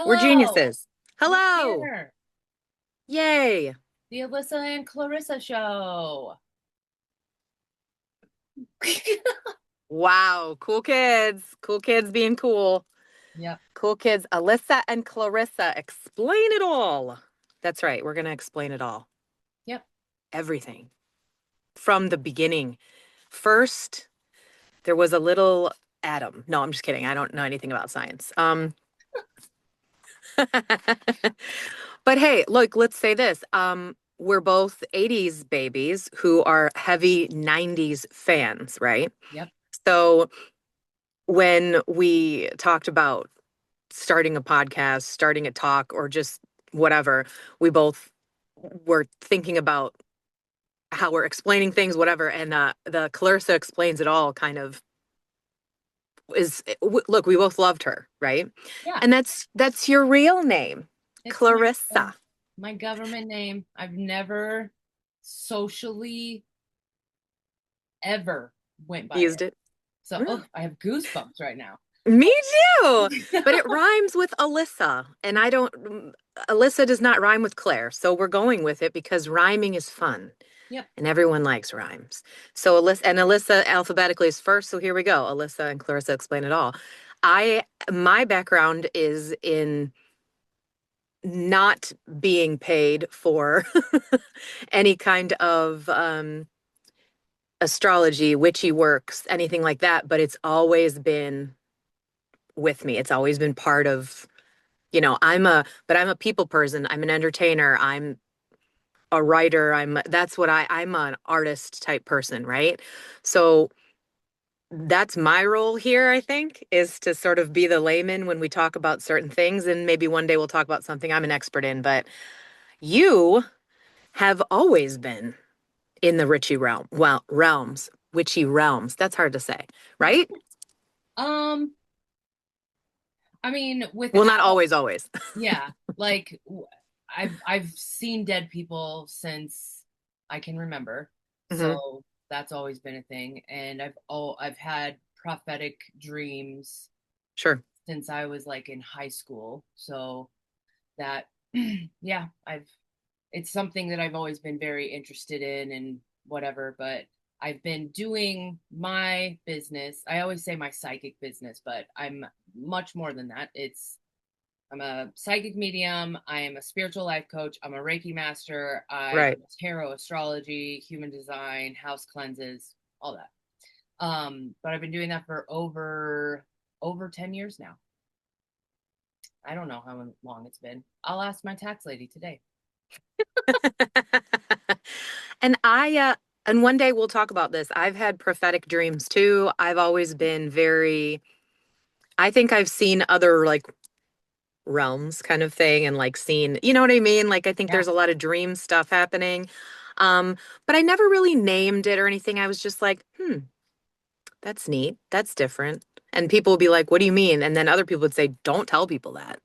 We're Hello, geniuses. we're Hello. here. Yay. The Alyssa and Clarissa show. Wow. Cool kids. Cool kids being cool. Yep, Cool kids. Alyssa and Clarissa, explain it all. That's right. We're going to explain it all. yep. Everything from the beginning. First, there was a little atom. No, I'm just kidding. I don't know anything about science. But hey, look, let's say this. We're both 80s babies who are heavy 90s fans, right? Yep. So when we talked about starting a podcast, starting a talk, or just whatever, we both were thinking about how we're explaining things, whatever. And the Clarissa explains it all kind of look, we both loved her, right? Yeah. And that's your real name, It's Clarissa. my government name. I've never socially ever went by Used it. it. So, oh, I have goosebumps right now. Me too. But it rhymes with Alyssa, and Alyssa does not rhyme with Claire. So we're going with it because rhyming is fun Yep. and everyone likes rhymes. So Alyssa alphabetically is first. So here we go. Alyssa and Clarissa explain it all. My background is in not being paid for any kind of astrology, witchy works, anything like that, but it's always been with me. It's always been part of, I'm a people person. I'm an entertainer. I'm a writer. I'm an artist type person, right? So that's my role here, I think, is to sort of be the layman when we talk about certain things. And maybe one day we'll talk about something I'm an expert in, but you have always been in the witchy realms. That's hard to say, right? Um, I mean, Well, not without, always. yeah, like I've seen dead people since I can remember. Hmm. So that's always been a thing. And I've had prophetic dreams Sure. since I was like in high school. So that yeah, I've it's something that I've always been very interested in and whatever, but I've been doing my business. I always say my psychic business, but I'm much more than that. I'm a psychic medium. I am a spiritual life coach. I'm a Reiki master. I Right. do tarot, astrology, human design, house cleanses, all that. But I've been doing that for over 10 years now. I don't know how long it's been. I'll ask my tax lady today. And and one day we'll talk about this. I've had prophetic dreams too. I've always been I think I've seen other like realms kind of thing and like seen, you know what I mean? Like I think Yeah. there's a lot of dream stuff happening. Um, but I never really named it or anything. I was just like, that's neat. That's different. And people would be like, what do you mean? And then other people would say, don't tell people that.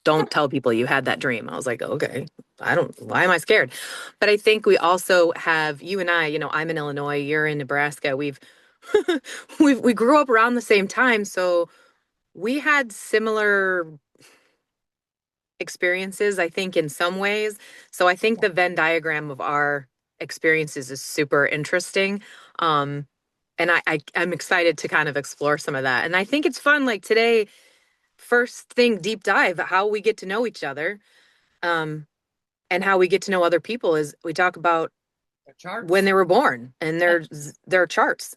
Don't tell people you had that dream. I was like, okay, why am I scared? But I think we also have, you and I, I'm in Illinois, you're in Nebraska. We grew up around the same time. So we had similar experiences, I think, in some ways. So I think the Venn diagram of our experiences is super interesting. Um, and I'm excited to kind of explore some of that. And I think it's fun, like today, first thing, deep dive, how we get to know each other. Um, and how we get to know other people is we talk about The when charts. they were born and Yeah. their charts.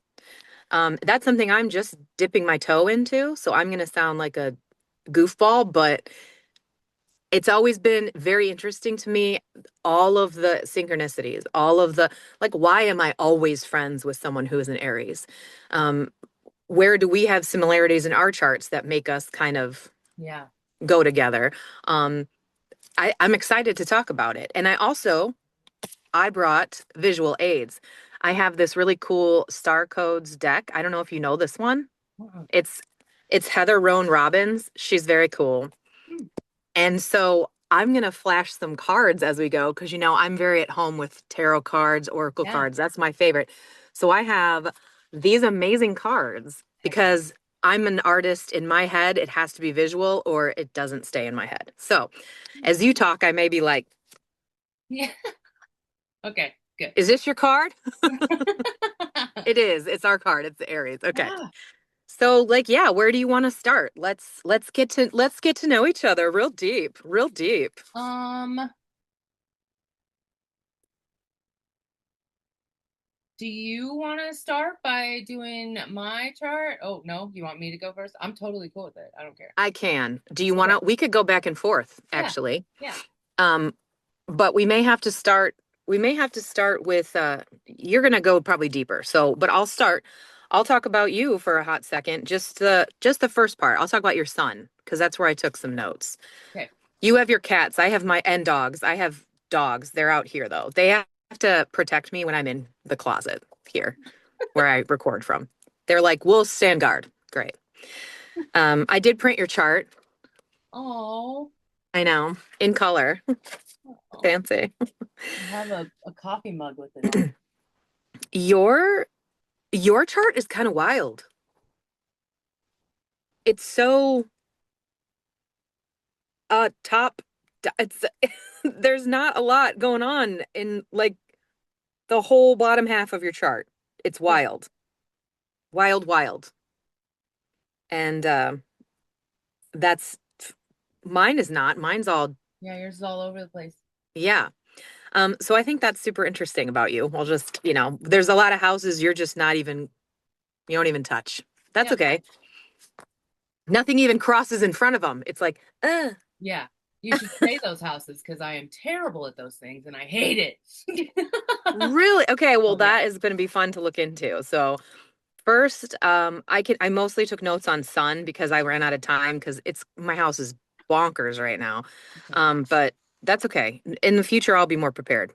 That's something I'm just dipping my toe into. So I'm going to sound like a goofball, but it's always been very interesting to me. All of the synchronicities, all of the, like, why am I always friends with someone who is an Aries? Um, where do we have similarities in our charts that make us kind of Yeah. go together? Um, I'm excited to talk about it. And I brought visual aids. I have this really cool Star Codes deck. I don't know if you know this one. Uh-uh. It's it's Heather Roan Robbins. She's very cool. Hmm. And so I'm gonna flash some cards as we go because I'm very at home with tarot cards, oracle Yeah. cards. That's my favorite. So I have these amazing cards Heck yeah. because I'm an artist in my head. It has to be visual or it doesn't stay in my head. So as you talk, I may be like, Yeah. Okay, good. is this your card? It is. It's our card. It's the Aries. Okay. Ah, So like, yeah, where do you want to start? Let's get to know each other real deep, real deep. um, do you want to start by doing my chart? Oh, no, you want me to go first? I'm totally cool with it. I don't care. I can. Do you want Okay. to, we could go back and forth, Yeah. actually. Yeah. Um, but we may have to start with you're gonna go probably deeper. So, but I'll start. I'll talk about you for a hot second. Just the first part. I'll talk about your son, because that's where I took some notes. Okay. You have your cats. I have my and dogs. I have dogs. They're out here though. They have to protect me when I'm in the closet here where I record from. They're like, we'll stand guard. Great. I did print your chart. Oh, I know. In color. I Fancy. have a coffee mug with it on. Your your chart is kind of wild. It's so top it's there's not a lot going on in like the whole bottom half of your chart. It's Yeah. wild. Wild, wild. And that's mine is not. Mine's all Yeah, yours is all over the place. yeah. So I think that's super interesting about you. I'll just, there's a lot of houses you're just not even you don't even touch. That's Yeah. okay. Nothing even crosses in front of them. It's like, Yeah. You should say those houses because I am terrible at those things and I hate it. really? Okay, well Oh yeah. that is going to be fun to look into. So first, I mostly took notes on sun because I ran out of time because it's my house is bonkers right now. Okay. But that's okay. In the future, I'll be more prepared.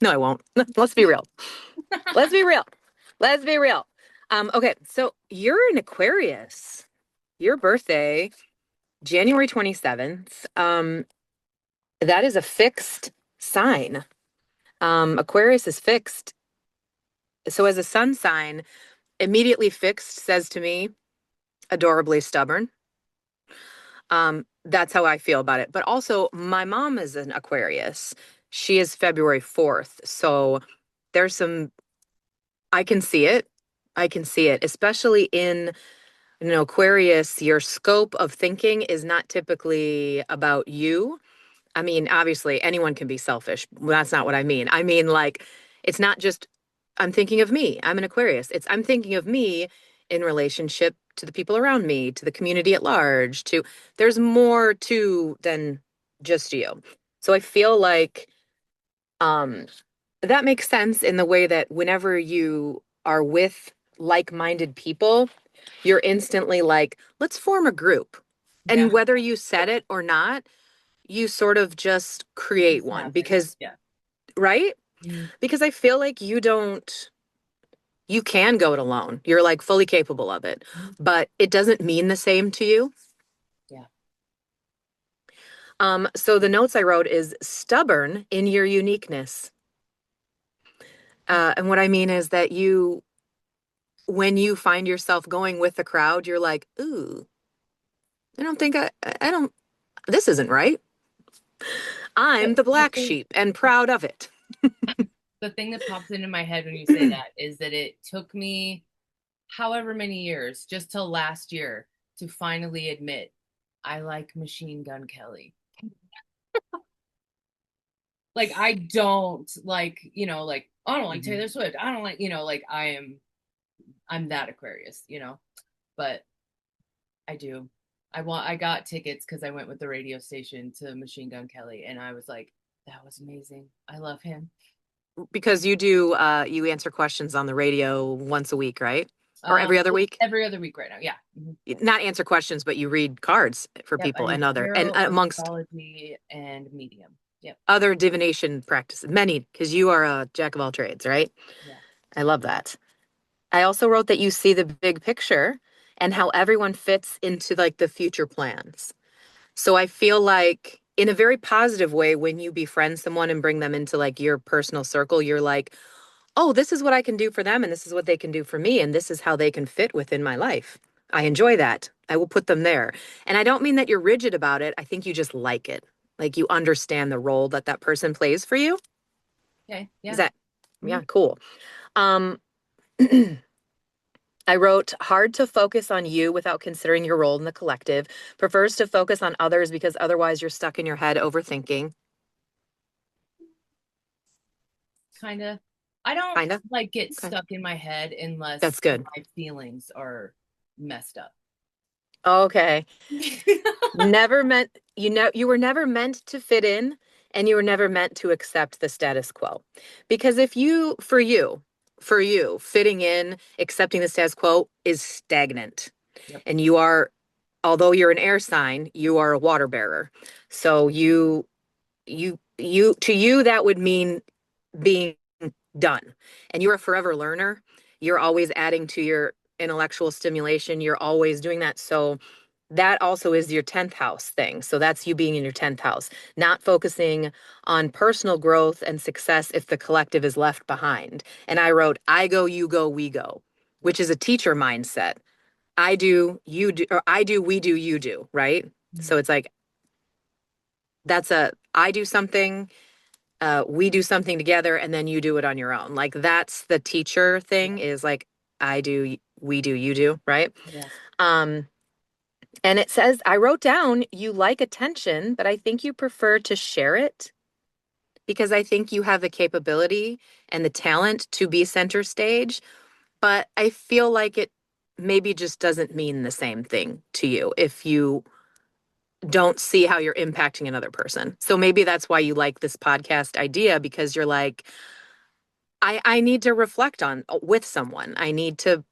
No, I won't. Let's be real. Let's be real. Let's be real. Okay, so you're an Aquarius. Your birthday, January 27th. That is a fixed sign. Aquarius is fixed. So as a sun sign, immediately fixed says to me, adorably stubborn. That's how I feel about it. But also, my mom is an Aquarius. She is February 4th. So there's some, I can see it. I can see it, especially in, Aquarius, your scope of thinking is not typically about you. I mean, obviously, anyone can be selfish. That's not what I mean. I mean, like, it's not just, I'm thinking of me. I'm an Aquarius. I'm thinking of me in relationship to the people around me, to the community at large, there's more to than just you. So I feel like um, that makes sense in the way that whenever you are with like-minded people, you're instantly like, let's form a group. Yeah. And whether you said it or not, you sort of just It create just one happens. because, Yeah. right? Mhm. Because I feel like you can go it alone. You're like fully capable of it, Mhm. but it doesn't mean the same to you. Yeah. So the notes I wrote is stubborn in your uniqueness. And what I mean is that when you find yourself going with the crowd, you're like, ooh, I don't think I don't, this isn't right. The, I'm the the black thing sheep and proud of it. the thing that pops into my head when you say that is that it took me however many years, just till last year, to finally admit I like Machine Gun Kelly. Like I don't like, like I don't like Mhm. Taylor Swift. I don't like, like I'm that Aquarius, but I do. I got tickets because I went with the radio station to Machine Gun Kelly and I was like, that was amazing. I love him. Because you answer questions on the radio once a week, right? Or every other It's week? every other week right now. Yeah. Mhm. Not answer questions, but you read cards for Yep. I people do and other and tarot, amongst astrology, and medium. Yep. other divination practices. Many, because you are a jack of all trades, right? Yeah. I love that. I also wrote that you see the big picture and how everyone fits into like the future plans. So I feel like in a very positive way, when you befriend someone and bring them into like your personal circle, you're like, oh, this is what I can do for them, and this is what they can do for me, and this is how they can fit within my life. I enjoy that. I will put them there. And I don't mean that you're rigid about it. I think you just like it. Like you understand the role that that person plays for you. Okay. Is Yeah. that, Mhm. yeah, cool. Um, I wrote hard to focus on you without considering your role in the collective. Prefers to focus on others because otherwise you're stuck in your head overthinking. Kind of. I don't Kind of. like get Okay. stuck in my head That's unless good. my feelings are messed up. Okay. Never meant you were never meant to fit in and you were never meant to accept the status quo. Because if you for you fitting in, accepting the status quo is stagnant. Yep. And you are although you're an air sign, you are a water bearer. So you to you that would mean being done. And you're a forever learner. You're always adding to your intellectual stimulation. You're always doing that. So that also is your 10th house thing. So that's you being in your 10th house, not focusing on personal growth and success if the collective is left behind. And I wrote, I go, you go, we go, Yep. which is a teacher mindset. I do, you do, or I do, we do, you do, right? Mhm. So it's like, that's a, I do something, we do something together, and then you do it on your own. Like that's the teacher thing Yeah. is like, I do, we do, you do, right? Yeah. Um, And it says, I wrote down you like attention, but I think you prefer to share it because I think you have the capability and the talent to be center stage. But I feel like it maybe just doesn't mean the same thing to you if you don't see how you're impacting another person. So maybe that's why you like this podcast idea because you're like, I need to reflect on with someone. I need to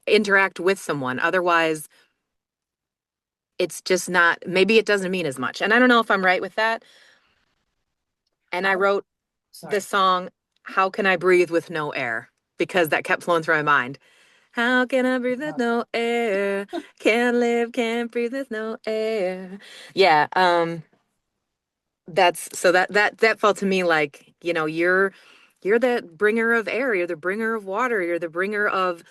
interact with someone. Otherwise, it's just not, maybe it doesn't mean as much. And I don't know if I'm right with that. And I I wrote the sorry. song, How Can I Breathe with No Air? Because that kept flowing through my mind. How can I breathe with no air? Can't live, can't breathe with no air. Yeah, that's so that felt to me like, you're the bringer of air, you're the bringer of water, you're the bringer of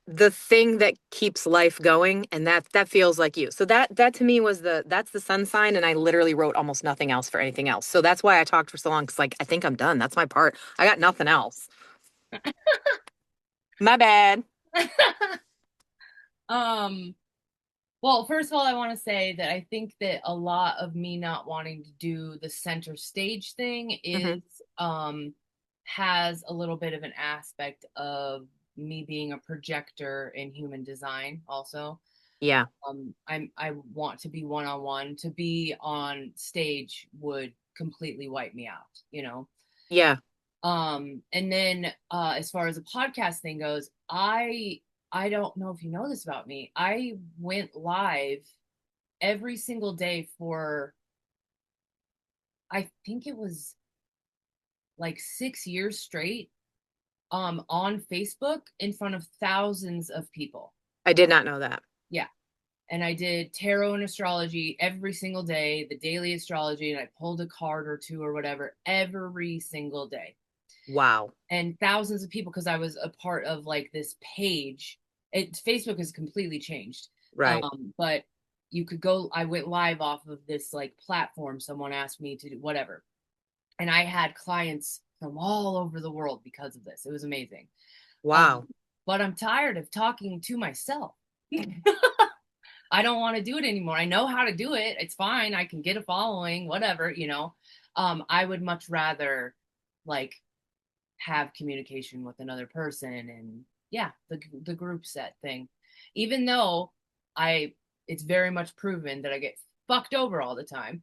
the thing that keeps life going, and that feels like you. So that to me was that's the sun sign, and I literally wrote almost nothing else for anything else. So that's why I talked for so long, because like I think I'm done. That's my part. I got nothing else. My bad. um Well, first of all, I want to say that I think that a lot of me not wanting to do the center stage thing Hmm. is um has a little bit of an aspect of me being a projector in human design also. Yeah. I want to be one on one. To be on stage would completely wipe me out, you know. Yeah. And then as far as the podcast thing goes, I don't know if you know this about me. I went live every single day for I think it was like 6 years straight on Facebook in front of thousands of people. I did not know that. Yeah. And I did tarot and astrology every single day, the daily astrology, and I pulled a card or two or whatever every single day. Wow. And thousands of people because I was a part of like this page. Facebook has completely changed. Right. But you could go, I went live off of this like platform. Someone asked me to do whatever. And I had clients from all over the world because of this. It was amazing. Um, Wow. but I'm tired of talking to myself. I don't want to do it anymore. I know how to do it. It's fine. I can get a following, whatever, you know. I would much rather like have communication with another person and yeah, the group set thing. Even though I it's very much proven that I get fucked over all the time.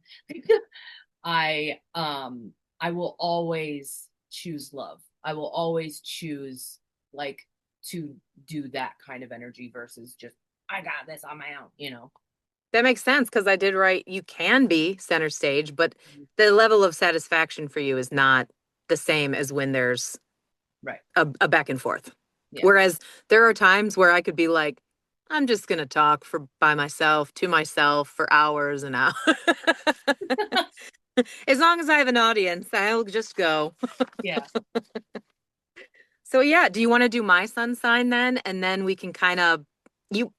I um I will always choose love. I will always choose like to do that kind of energy versus just I got this on my own, you know. That makes sense because I did write you can be center stage, but the level of satisfaction for you is not the same as when there's Right. a back and forth. Yeah. Whereas there are times where I could be like, I'm just gonna talk for by myself to myself for hours and hours. As long as I have an audience, I'll just go. Yeah. So yeah, do you want to do my sun sign then? And then we can kind of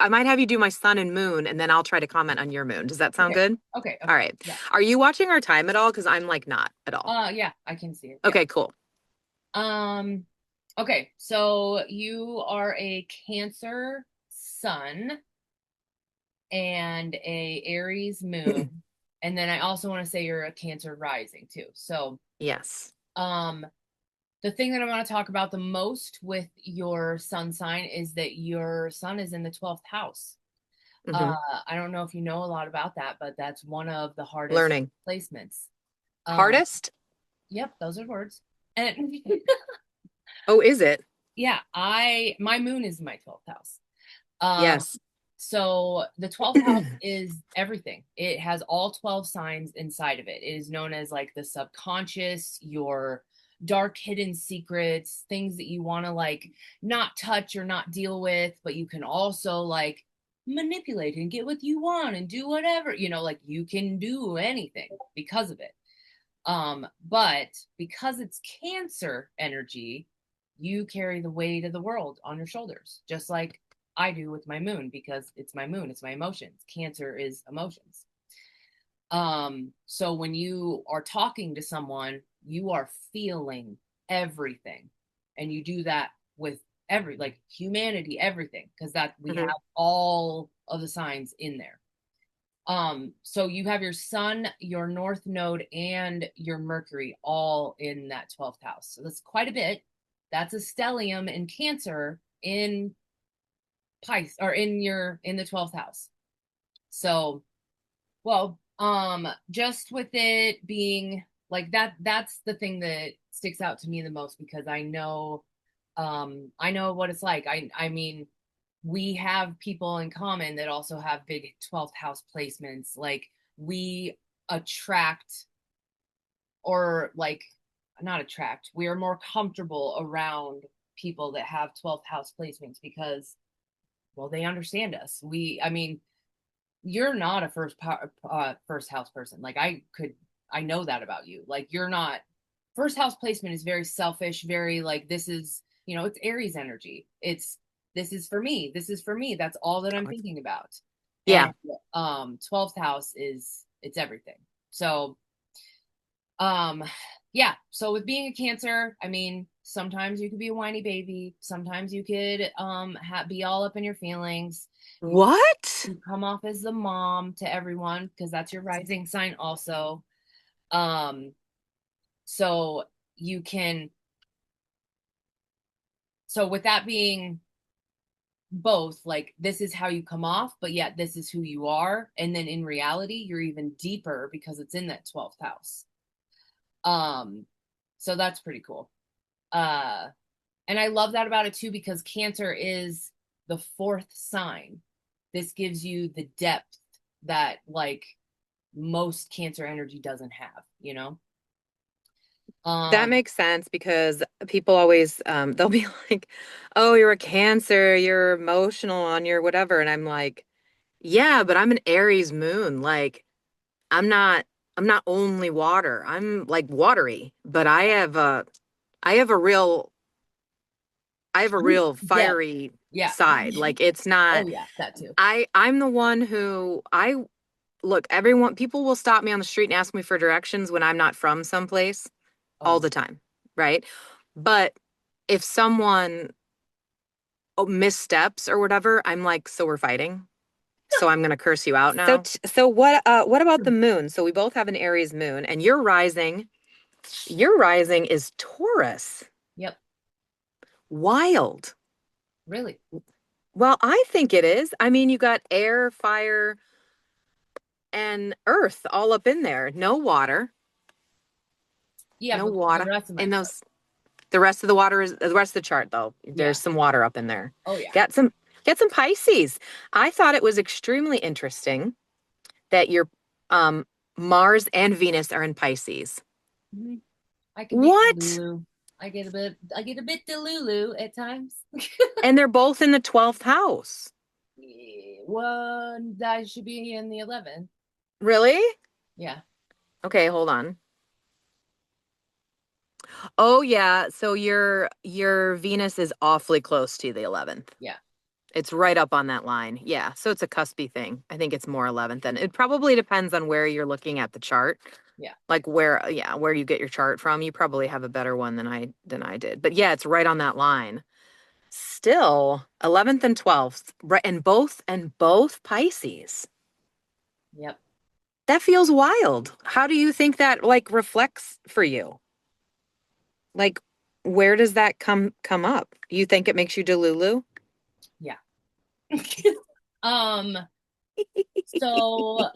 I might have you do my sun and moon, and then I'll try to comment on your moon. Does that sound Okay. good? Okay. All Okay. right. Yeah. Are you watching our time at all? Because I'm like not at all. Yeah, I can see it. Yeah. Okay, cool. Um, okay. So you are a Cancer sun and a Aries moon. And then I also want to say you're a Cancer rising too. So, Yes. um, the thing that I want to talk about the most with your sun sign is that your sun is in the 12th house. Uh, Hmm. I don't know if you know a lot about that, but that's one of the hardest Learning. placements. Um, Hardest? yep, those are words. And Oh, is it? yeah, my moon is in my 12th house. Um, Yes. so the 12th house is everything. It has all 12 signs inside of it. It is known as like the subconscious, your dark hidden secrets, things that you want to like not touch or not deal with, but you can also like manipulate and get what you want and do whatever, like you can do anything because of it. But because it's Cancer energy, you carry the weight of the world on your shoulders, just like I do with my moon, because it's my moon, it's my emotions. Cancer is emotions. So when you are talking to someone, you are feeling everything. And you do that with like humanity, everything, because that we have Hmm. all of the signs in there. So you have your sun, your north node, and your Mercury all in that 12th house. So that's quite a bit. That's a stellium in Cancer in Pisces or in the 12th house. So, well, just with it being like that, that's the thing that sticks out to me the most because I know what it's like. I mean, we have people in common that also have big 12th house placements. Like we attract or like not attract, we are more comfortable around people that have 12th house placements because well, they understand us. I mean, you're not a first house person. Like I know that about you. Like you're not first house placement is very selfish, very like this is, it's Aries energy. It's this is for me. This is for me. That's all that I'm thinking about. And Yeah. 12th house is it's everything. So um yeah, so with being a Cancer, I mean, sometimes you could be a whiny baby, sometimes you could be all up in your feelings. What? You come off as the mom to everyone because that's your rising sign also. Um, so you can, so with that being both, like this is how you come off, but yet this is who you are. And then in reality, you're even deeper because it's in that 12th house. Um, so that's pretty cool. Uh, and I love that about it too, because Cancer is the fourth sign. This gives you the depth that like most Cancer energy doesn't have, you know? That Um, makes sense because people always they'll be like, "Oh, you're a Cancer, you're emotional on your whatever." And I'm like, "Yeah, but I'm an Aries moon. Like, I'm not I'm not only water. I'm like watery, but I have a real yeah, fiery yeah. side. Like it's Oh not yeah, that too. I'm the one who I look, everyone people will stop me on the street and ask me for directions when I'm not from someplace all Oh, the time, right? But if someone missteps or whatever, I'm like, so we're fighting. So I'm gonna curse you out now. So what about the moon? So we both have an Aries moon and your rising is Taurus. yep. Wild. Really? Well, I think it is. I mean, you got air, fire, and earth all up in there. No water. Yeah, No but the water. rest of my And chart. those the rest of the water is the rest of the chart though. Yeah. There's some water up in there. Oh yeah. Got some Get some Pisces. I thought it was extremely interesting that your um Mars and Venus are in Pisces. Mhm. I can be What? Delulu. I get a bit Delulu at times. And they're both in the 12th house. Yeah, one that should be in the 11th. Really? Yeah. Okay, hold on. Oh yeah, so your Venus is awfully close to the 11th. Yeah. It's right up on that line. Yeah. So it's a cuspy thing. I think it's more 11th. And it probably depends on where you're looking at the chart. Yeah. Like where, yeah, where you get your chart from. You probably have a better one than I did. But yeah, it's right on that line. Still 11th and 12th, right? And both Pisces. Yep. That feels wild. How do you think that like reflects for you? Like where does that come up? Do you think it makes you delulu? Yeah. um, so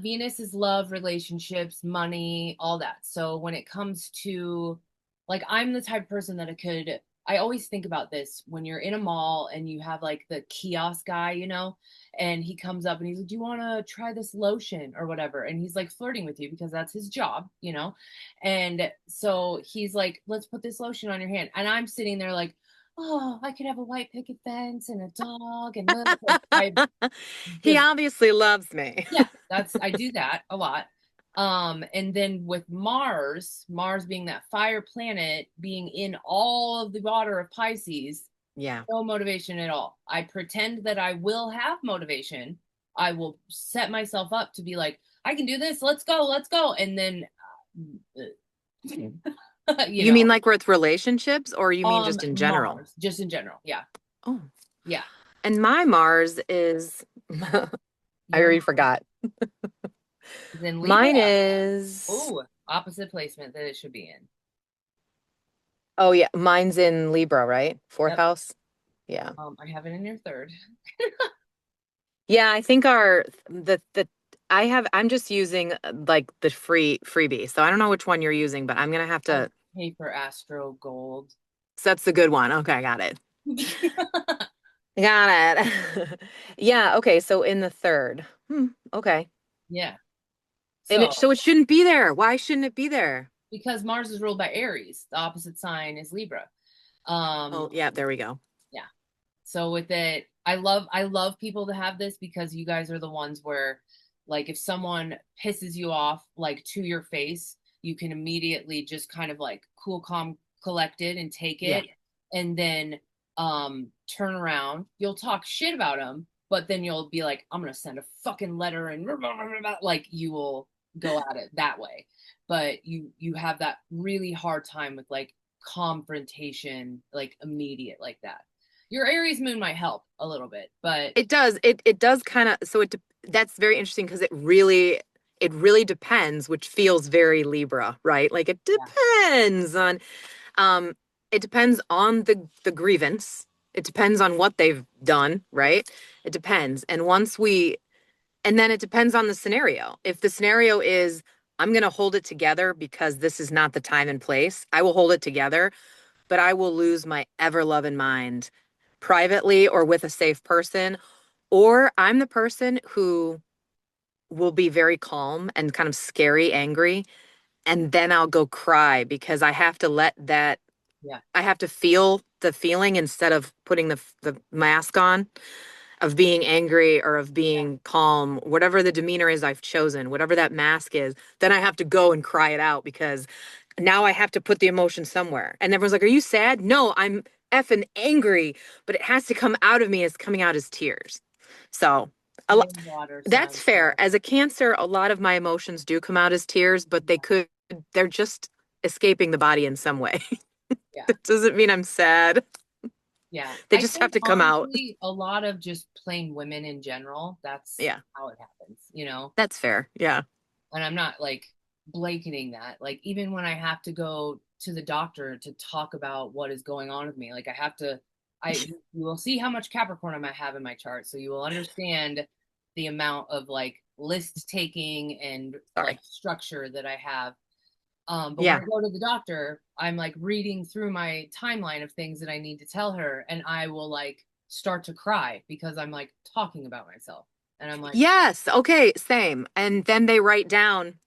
Venus is love, relationships, money, all that. So when it comes to like I'm the type of person that I always think about this when you're in a mall and you have like the kiosk guy, and he comes up and he's like, "Do you want to try this lotion or whatever?" And he's like flirting with you because that's his job. And so he's like, "Let's put this lotion on your hand." And I'm sitting there like, "Oh, I could have a white picket fence and a dog and this." Like I He just obviously loves me. yeah, I do that a lot. And then with Mars being that fire planet, being in all of the water of Pisces, Yeah. no motivation at all. I pretend that I will have motivation. I will set myself up to be like, I can do this. Let's go. And then, you You know, mean like with relationships or you mean just in general? Mars, just in general. Yeah. Oh. Yeah. And my Mars is I Your already Mars forgot. is in Libra. Mine is Oh, opposite placement that it should be in. oh yeah, mine's in Libra, right? Fourth Yep. house. Yeah. I have it in your third. Yeah, I think I'm just using like the freebie. So I don't know which one you're using, but I'm gonna have I to pay for Astro Gold. so that's the good one. Okay, got it. Got it. Yeah, okay, so in the third. Okay. Yeah. And So, so it shouldn't be there. Why shouldn't it be there? because Mars is ruled by Aries, the opposite sign is Libra. Um, Oh, yeah, there we go. yeah. So with it, I love people to have this because you guys are the ones where like if someone pisses you off like to your face, you can immediately just kind of like cool, calm, collected and take Yeah. it and then turn around. You'll talk shit about them, but then you'll be like, I'm gonna send a fucking letter and like you will go at it that way. But you have that really hard time with like confrontation, like immediate like that. Your Aries moon might help a little bit, but It does. It does kind of that's very interesting because it really depends, which feels very Libra, right? Like yeah, um it depends on the grievance. It depends on what they've done, right? It depends. And then it depends on the scenario. If the scenario is I'm going to hold it together because this is not the time and place, I will hold it together, but I will lose my ever loving mind privately or with a safe person. Or I'm the person who will be very calm and kind of scary, angry. And then I'll go cry because yeah, I have to feel the feeling instead of putting the mask on of being angry or of yeah, being calm, whatever the demeanor is I've chosen, whatever that mask is, then I have to go and cry it out because now I have to put the emotion somewhere. And everyone's like, "Are you sad?" No, I'm effing angry, but it has to come out of me. It's coming out as tears. So you're water that's sign, fair. so As a Cancer, a lot of my emotions do come out as tears, but they're just escaping the body in some way. yeah, That doesn't mean I'm sad. yeah. They I just have think to come out. honestly, a lot of just plain women in general, that's Yeah, how it happens. that's fair. Yeah. And I'm not like blanketing that. Like even when I have to go to the doctor to talk about what is going on with me, like I have to you will see how much Capricorn I might have in my chart. So you will understand the amount of like list taking and like Sorry. structure that I have. But when I Yeah. go to the doctor, I'm like reading through my timeline of things that I need to tell her, and I will like start to cry because I'm like talking about myself. And I'm like, Yes. Okay. Same. And then they write down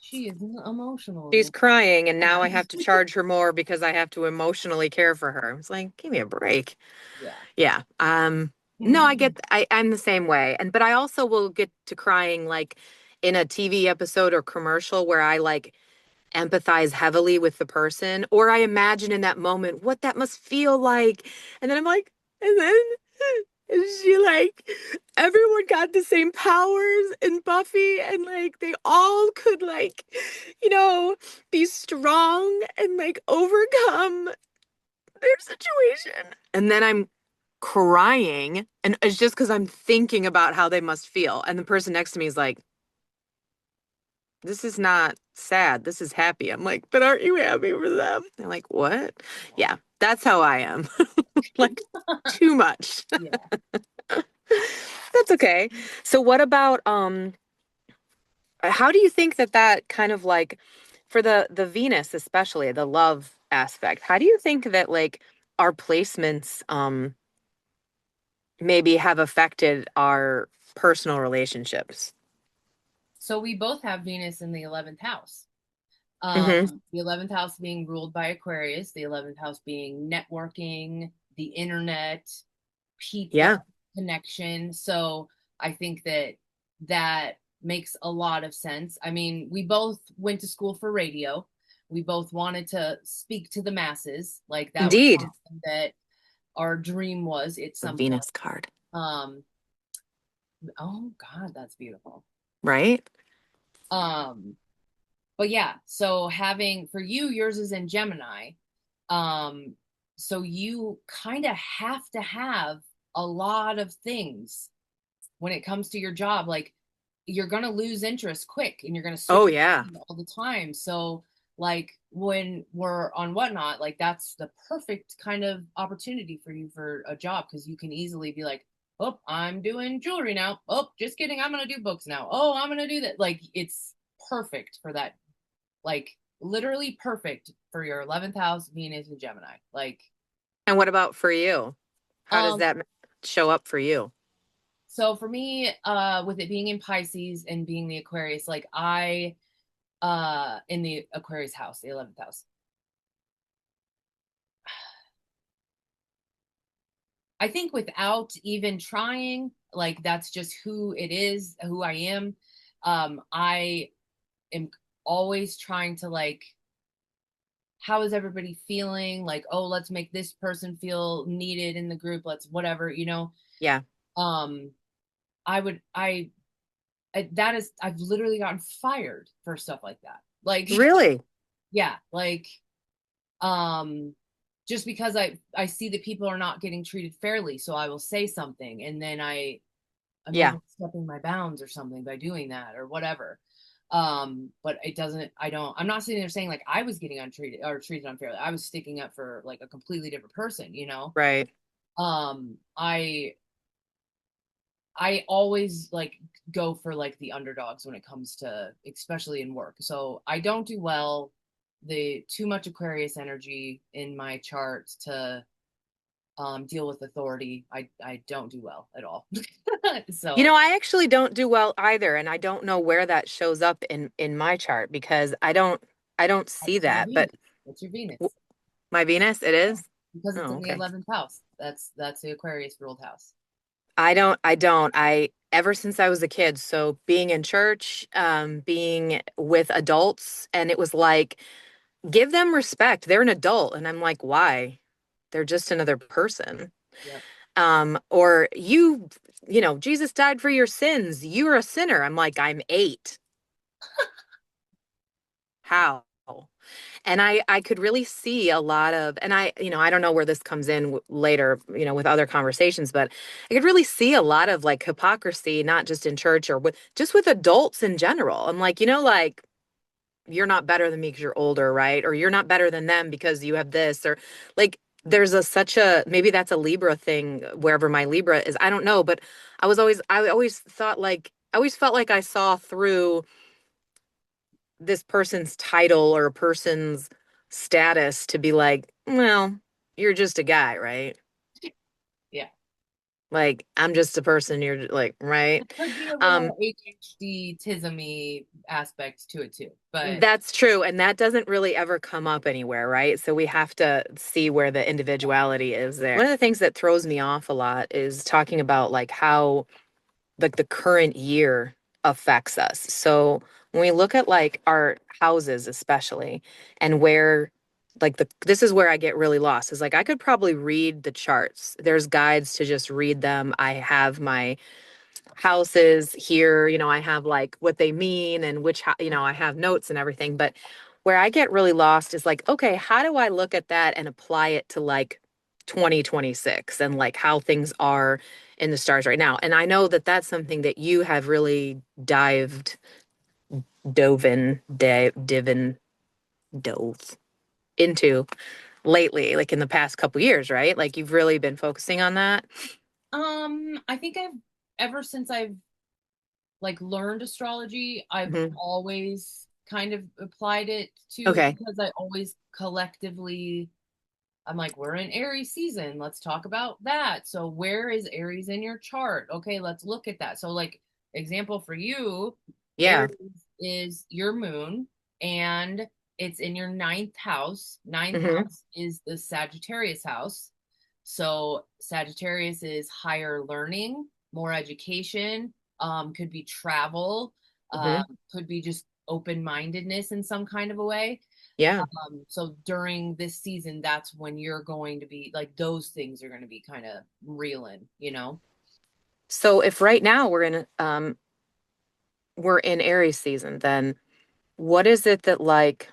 she is she's emotional. crying, and now Yeah. I have to charge her more because I have to emotionally care for her. It's like, give me a break. Yeah. Yeah. No, I'm the same way. But I also will get to crying like in a TV episode or commercial where I like empathize heavily with the person, or I imagine in that moment what that must feel like. And then I'm like, And then she like everyone got the same powers in Buffy and like they all could like, you know, be strong and like overcome their situation. And then I'm crying and it's just because I'm thinking about how they must feel. And the person next to me is like, this is not sad. This is happy. I'm like, but aren't you happy for them? They're like, what? Yeah, that's how I am. Like, too much. Yeah. That's okay. So what about how do you think that that kind of like for the Venus especially, the love aspect, how do you think that like our placements maybe have affected our personal relationships? So we both have Venus in the 11th house. Mm-hmm. The 11th house being ruled by Aquarius, the 11th house being networking, the internet, people, Yeah. connection. So I think that that makes a lot of sense. I mean, we both went to school for radio. We both wanted to speak to the masses. Like that was Indeed. something that our dream was at The some point. Venus card, Um, oh God, that's beautiful. right? Um, but yeah, so having for you, yours is in Gemini. Um, so you kind of have to have a lot of things when it comes to your job. Like you're gonna lose interest quick and you're gonna Oh switch yeah. all the time. So like when we're on whatnot, like that's the perfect kind of opportunity for you for a job because you can easily be like, oh, I'm doing jewelry now. Oh, just kidding, I'm gonna do books now. Oh, I'm gonna do that. Like it's perfect for that, like literally perfect for your 11th house Venus and Gemini. Like And what about for you? How does um that show up for you? so for me with it being in Pisces and being the Aquarius, like I in the Aquarius house, the 11th house, I think without even trying, like that's just who it is, who I am. I am always trying to like, how is everybody feeling? Like, oh, let's make this person feel needed in the group. Let's whatever, you know. Yeah. Um, I would, that is, I've literally gotten fired for stuff like that. Like, Really? yeah, like, um, just because I see that people are not getting treated fairly, so I will say something, and then I'm Yeah. overstepping my bounds or something by doing that or whatever. But it doesn't. I'm not sitting there saying like I was getting untreated or treated unfairly. I was sticking up for like a completely different person, you know. Right. Um, I I always like go for like the underdogs when it comes to especially in work. So I don't do well the too much Aquarius energy in my chart to deal with authority. I don't do well at all. You know, So I actually don't do well either, and I don't know where that shows up in my chart because I don't see that's your that. But Venus. That's your w- Venus. my Venus, it Yeah. is. Because it's Oh, in the okay. 11th house. That's the Aquarius ruled house. I don't. I ever since I was a kid, so being in church, being with adults, and it was like, give them respect. They're an adult. And I'm like, why? They're just another person. Yep. Or Jesus died for your sins. You're a sinner. I'm like, I'm 8. How? And I could really see a lot of, and I don't know where this comes in later, with other conversations, but I could really see a lot of like hypocrisy, not just in church or just with adults in general. I'm like, like you're not better than me because you're older, right? Or you're not better than them because you have this, or like there's maybe that's a Libra thing wherever my Libra is. I don't know, but I always thought like I always felt like I saw through this person's title or a person's status to be like, well, you're just a guy, right? Yeah. Like I'm just a person, you're like, right? Could be a Um, little ADHD tismy aspect to it too. But that's true. And that doesn't really ever come up anywhere, right? So we have to see where the individuality is there. One of the things that throws me off a lot is talking about like how like the current year affects us. So when we look at like our houses, especially, and where like this is where I get really lost. Is like I could probably read the charts. There's guides to just read them. I have my houses here, I have like what they mean and I have notes and everything. But where I get really lost is like, okay, how do I look at that and apply it to like 2026 and like how things are in the stars right now? And I know that that's something that you have really dove into lately, like in the past couple years, right? Like you've really been focusing on that. I think I've ever since I've like learned astrology, I've Hmm. always kind of applied it to Okay. because I always collectively I'm like, we're in Aries season. Let's talk about that. So where is Aries in your chart? Okay, let's look at that. So like example for you, Yeah. Aries is your moon and it's in your ninth house. Ninth Hmm. house is the Sagittarius house. So Sagittarius is higher learning, more education, could be travel, Hmm. could be just open-mindedness in some kind of a way. Yeah. So during this season, that's when you're going to be like those things are going to be kind of reeling, you know? So if right now we're in Aries season, then what is it that like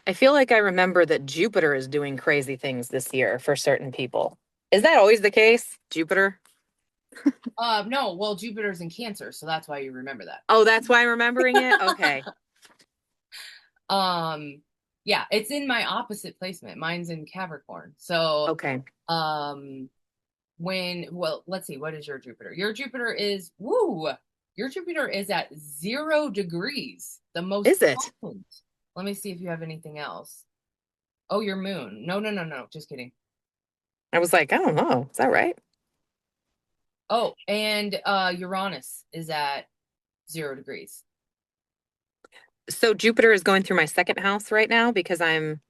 I feel like I remember that Jupiter is doing crazy things this year for certain people. Is that always the case? Jupiter? No, well, Jupiter's in Cancer, so that's why you remember that. Oh, that's why I'm remembering it? Okay. Um, yeah, it's in my opposite placement. Mine's in Capricorn. So, Okay. um, well, let's see, what is your Jupiter? Your Jupiter is, woo, your Jupiter is at 0 degrees, the most Is it? potent. Let me see if you have anything else. Oh, your moon. No, no, no, no, just kidding. I was like, I don't know. Is that right? Oh, and Uranus is at 0 degrees. So Jupiter is going through my second house right now because I'm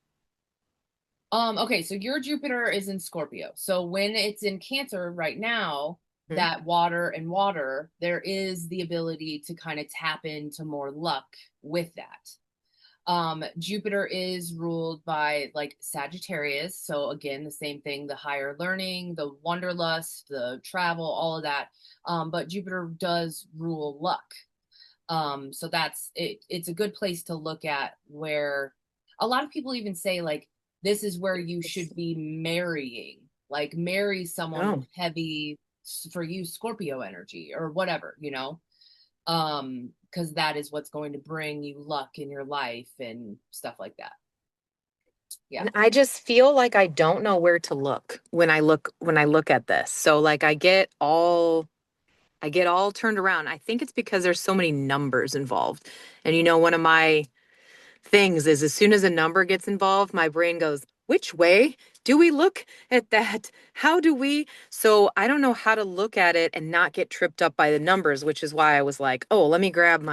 Okay, so your Jupiter is in Scorpio. So when it's in Cancer right now, hmm, that water and water, there is the ability to kind of tap into more luck with that. Jupiter is ruled by like Sagittarius. So again, the same thing, the higher learning, the wanderlust, the travel, all of that. But Jupiter does rule luck. So that's it. It's a good place to look at where a lot of people even say like this is where you should be marrying, like marry someone with oh. heavy for you Scorpio energy or whatever, you know, because that is what's going to bring you luck in your life and stuff like that. Yeah. And I just feel like I don't know where to look when I look at this. So like I get all turned around. I think it's because there's so many numbers involved. And one of my things is as soon as a number gets involved, my brain goes, which way do we look at that? How do we? So I don't know how to look at it and not get tripped up by the numbers, which is why I was like, oh, let me grab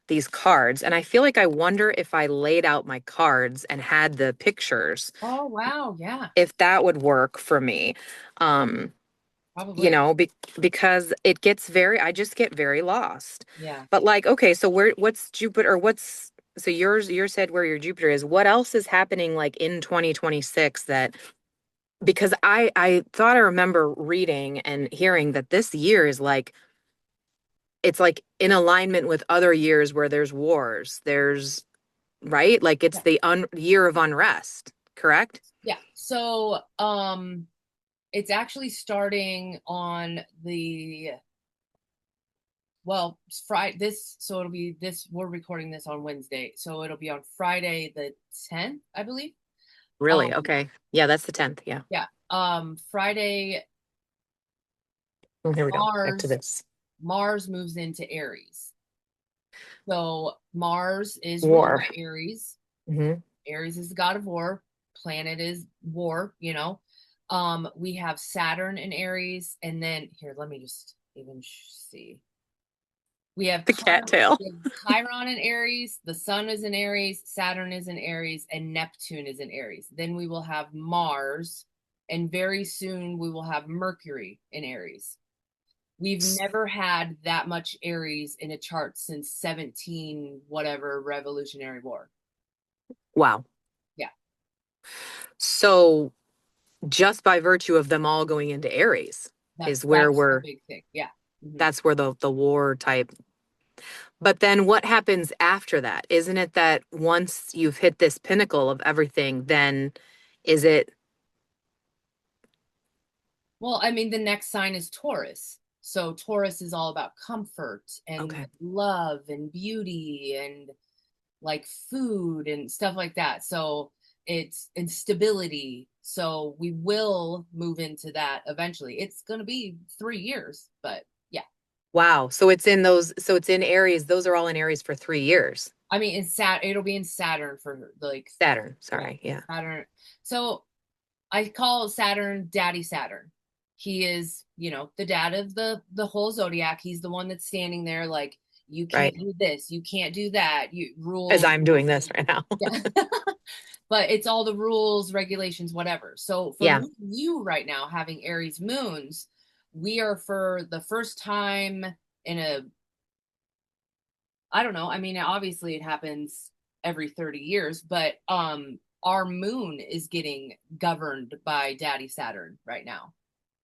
these cards. And I feel like I wonder if I laid out my cards and had the pictures, Oh, wow. Yeah, if that would work for me. Um, you probably. know, be, because I just get very lost. Yeah. But like, okay, so what's Jupiter, or so yours said where your Jupiter is. What else is happening like in 2026 that, because I thought I remember reading and hearing that this year is like, it's like in alignment with other years where there's wars. Right? Like it's Yeah. the year of unrest, correct? Yeah. So, it's actually starting on the well, Friday this so it'll be this we're recording this on Wednesday. So it'll be on Friday the 10th, I believe. Really? Um Okay. Yeah, that's the 10th. Yeah. yeah. Friday Oh, here we go. Back to Mars this. Mars moves into Aries. So Mars is ruled War. by Aries. Hmm. Aries is the god of war. Planet is war, you know. We have Saturn in Aries, and then here, let me just even see. We have The cattail. Chiron in Aries, the Sun is in Aries, Saturn is in Aries, and Neptune is in Aries. Then we will have Mars, and very soon we will have Mercury in Aries. We've never had that much Aries in a chart since 17 whatever Revolutionary War. Wow. So just by virtue of them all going into Aries is where That's the we're big thing. Yeah. Hmm. that's where the war type. But then what happens after that? Isn't it that once you've hit this pinnacle of everything, then is it Well, I mean, the next sign is Taurus. So Taurus is all about comfort and okay? love and beauty and like food and stuff like that. So it's instability. So we will move into that eventually. It's going to be 3 years, but yeah. Wow. So it's in Aries. Those are all in Aries for 3 years. I mean, it'll be in Saturn for like, Saturn, yeah, sorry. Yeah. Saturn. So I call Saturn Daddy Saturn. He is, the dad of the whole zodiac. He's the one that's standing there like, you can't Right. do this, you can't do that, you As rules. I'm doing this right now. Yeah. But it's all the rules, regulations, whatever. So for Yeah. me, you right now having Aries moons, we are for the first time in a, I don't know. I mean, obviously it happens every 30 years, but our moon is getting governed by Daddy Saturn right now.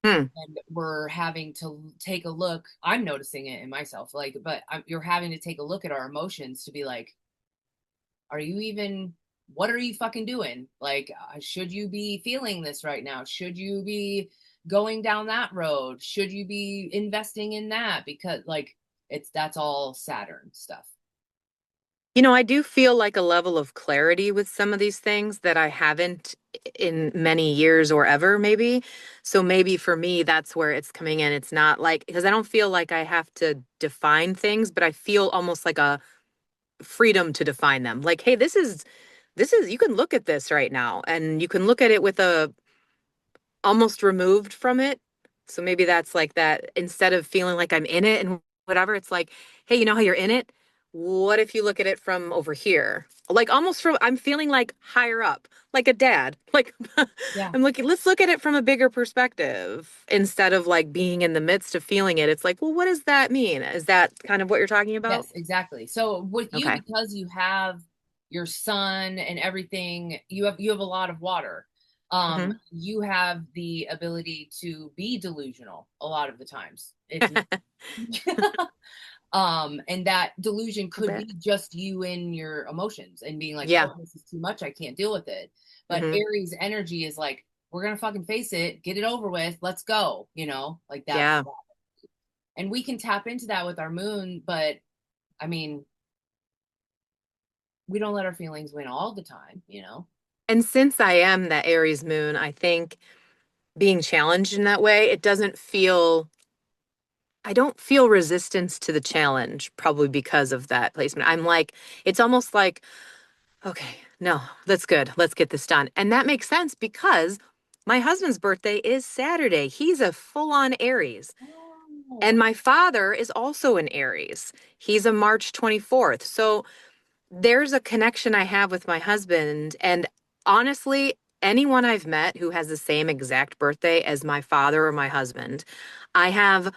Hmm. And we're having to take a look. I'm noticing it in myself, like, but you're having to take a look at our emotions to be like, are you even, what are you fucking doing? Like, should you be feeling this right now? Should you be going down that road? Should you be investing in that? Because, like, that's all Saturn stuff. I do feel like a level of clarity with some of these things that I haven't in many years or ever, maybe. So maybe for me, that's where it's coming in. It's not like, because I don't feel like I have to define things, but I feel almost like a freedom to define them. Like, hey, you can look at this right now and you can look at it with a almost removed from it. So maybe that's like that instead of feeling like I'm in it and whatever, it's like, hey, you know how you're in it? What if you look at it from over here? Like almost from, I'm feeling like higher up, like a dad. Like Yeah. I'm looking, let's look at it from a bigger perspective instead of like being in the midst of feeling it. It's like, well, what does that mean? Is that kind of what you're talking about? Yes, exactly. So with you, Okay. because you have your sun and everything, you have a lot of water. Hmm. You have the ability to be delusional a lot of the times. If you and that delusion A could bit. be just you in your emotions and being like, Yeah. oh, this is too much, I can't deal with it. But Hmm. Aries energy is like, we're gonna fucking face it, get it over with, let's go, like that's, Yeah. and we can tap into that with our moon, but I mean, we don't let our feelings win all the time. And since I am that Aries moon, I think being challenged in that way, I don't feel resistance to the challenge, probably because of that placement. I'm like, it's almost like, okay, no, that's good. Let's get this done. And that makes sense because my husband's birthday is Saturday. He's a full on Aries. And Oh, my father is also an Aries. He's a March 24th. So there's a connection I have with my husband. And honestly, anyone I've met who has the same exact birthday as my father or my husband, I have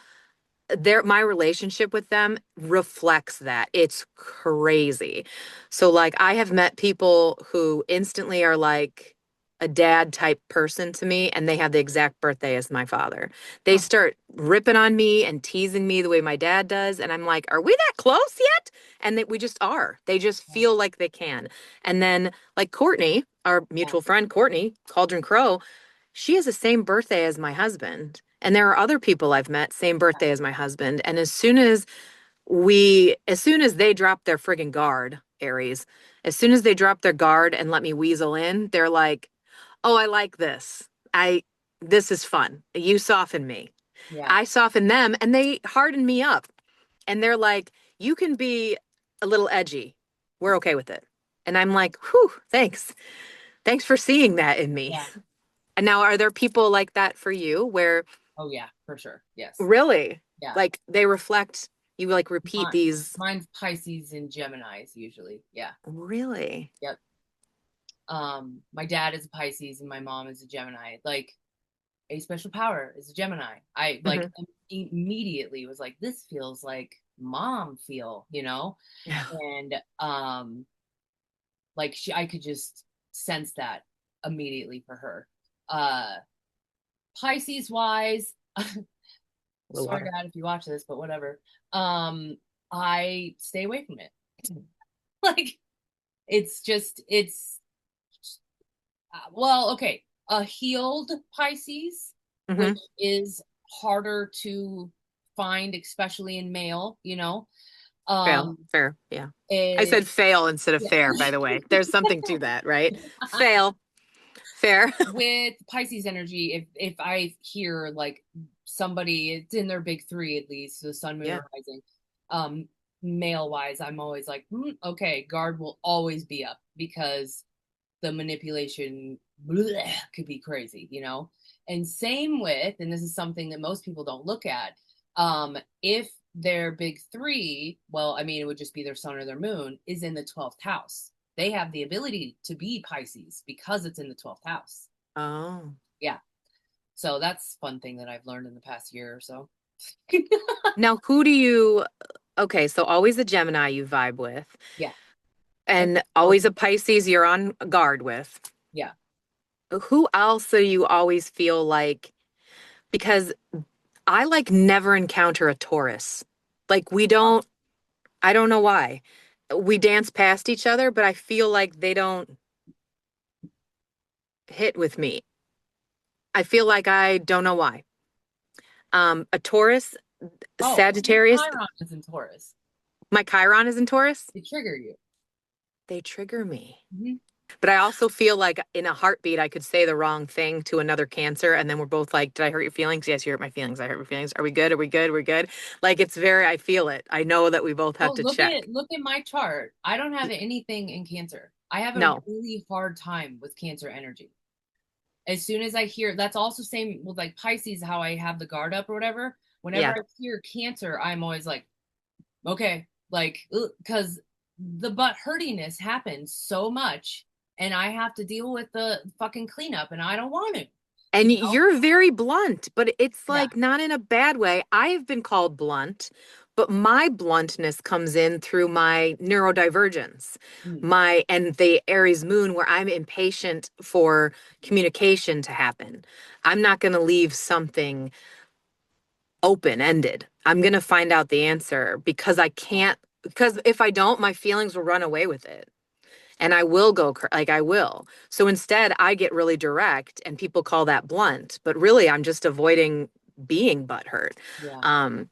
my relationship with them reflects that. It's crazy. So like I have met people who instantly are like a dad type person to me and they have the exact birthday as my father. They huh, start ripping on me and teasing me the way my dad does and I'm like, "Are we that close yet?" And we just are. They just feel like they can. And then like Courtney, our yeah, mutual friend Courtney, Cauldron Crow, she has the same birthday as my husband. And there are other people I've met, same birthday as my husband. And as soon as they drop their friggin' guard, Aries, as soon as they drop their guard and let me weasel in, they're like, oh, I like this. This is fun. You soften me. yeah, I soften them and they harden me up. And they're like, you can be a little edgy. We're okay with it. And I'm like, whew, thanks. Thanks for seeing that in me. yeah. And now, are there people like that for you where Oh yeah, for sure. Yes. really, Yeah. like they reflect, you like repeat Mine, these? mine's Pisces and Geminis usually. Yeah. Really? Yep. My dad is a Pisces and my mom is a Gemini. Like a special power is a Gemini. I like Hmm. immediately was like, this feels like mom feel. Yeah. And like I could just sense that. immediately for her. Uh Pisces wise, Blue sorry water. God if you watch this, but whatever. Um, I stay away from it. Like it's well, okay, a healed Pisces, which Hmm. is harder to find, especially in male, Fail. um, Fair. Yeah. I is said fail instead of yeah. fair, by the way. There's something to that, right? Fail. Fair. With Pisces energy, if I hear like somebody, it's in their big three at least, the sun, moon, Yeah. or rising, um, male wise, I'm always like, okay, guard will always be up because the manipulation bleh, could be crazy. And same with, and this is something that most people don't look at, if their big three, well, I mean, it would just be their sun or their moon, is in the 12th house. They have the ability to be Pisces because it's in the 12th house. Oh. Yeah. So that's fun thing that I've learned in the past year or so. Now, who do you, okay, so always a Gemini you vibe with, Yeah. And and oh, always a Pisces you're on guard with. yeah. Who else do you always feel like, because I like never encounter a Taurus. Like we Oh, don't, I don't know why. We dance past each other, but I feel like they don't hit with me. I feel like I don't know why. A Taurus, oh, your Sagittarius, Chiron is in Taurus. my Chiron is in Taurus. They trigger you. They trigger me. Mhm. But I also feel like in a heartbeat, I could say the wrong thing to another Cancer, and then we're both like, "Did I hurt your feelings? Yes, you hurt my feelings. I hurt your feelings. Are we good? Are we good? We're good." Like it's very, I feel it. I know that we both Oh, have to look check. at look at my chart. I don't have anything in Cancer. I have a No. really hard time with Cancer energy. As soon as I hear, that's also same with like Pisces, how I have the guard up or whatever. Whenever Yeah. I hear Cancer, I'm always like, okay, like, because the butt hurtiness happens so much, and I have to deal with the fucking cleanup, and I don't want to, And you know? you're very blunt, but it's Yeah. like not in a bad way. I have been called blunt, but my bluntness comes in through my neurodivergence, Mm, my and the Aries moon where I'm impatient for communication to happen. I'm not going to leave something open-ended. I'm going to find out the answer because I can't, because if I don't, my feelings will run away with it and I will go like I will. So instead, I get really direct, and people call that blunt, but really, I'm just avoiding being butthurt. yeah. Um,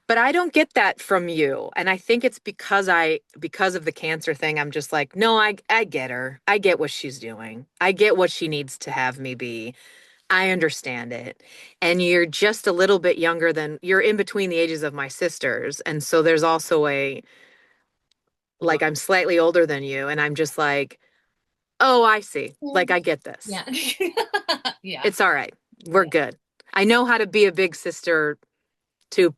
but I don't get that from you, and I think it's because of the Cancer thing. I'm just like, no, I get her. I get what she's doing. I get what she needs to have me be. I understand it. And you're just a little bit younger than you're in between the ages of my sisters. And so there's also a Well, like I'm slightly older than you, and I'm just like, oh, I see. Like, I get this. yeah. Yeah. It's all right. We're Yeah. good. I know how to be a big sister to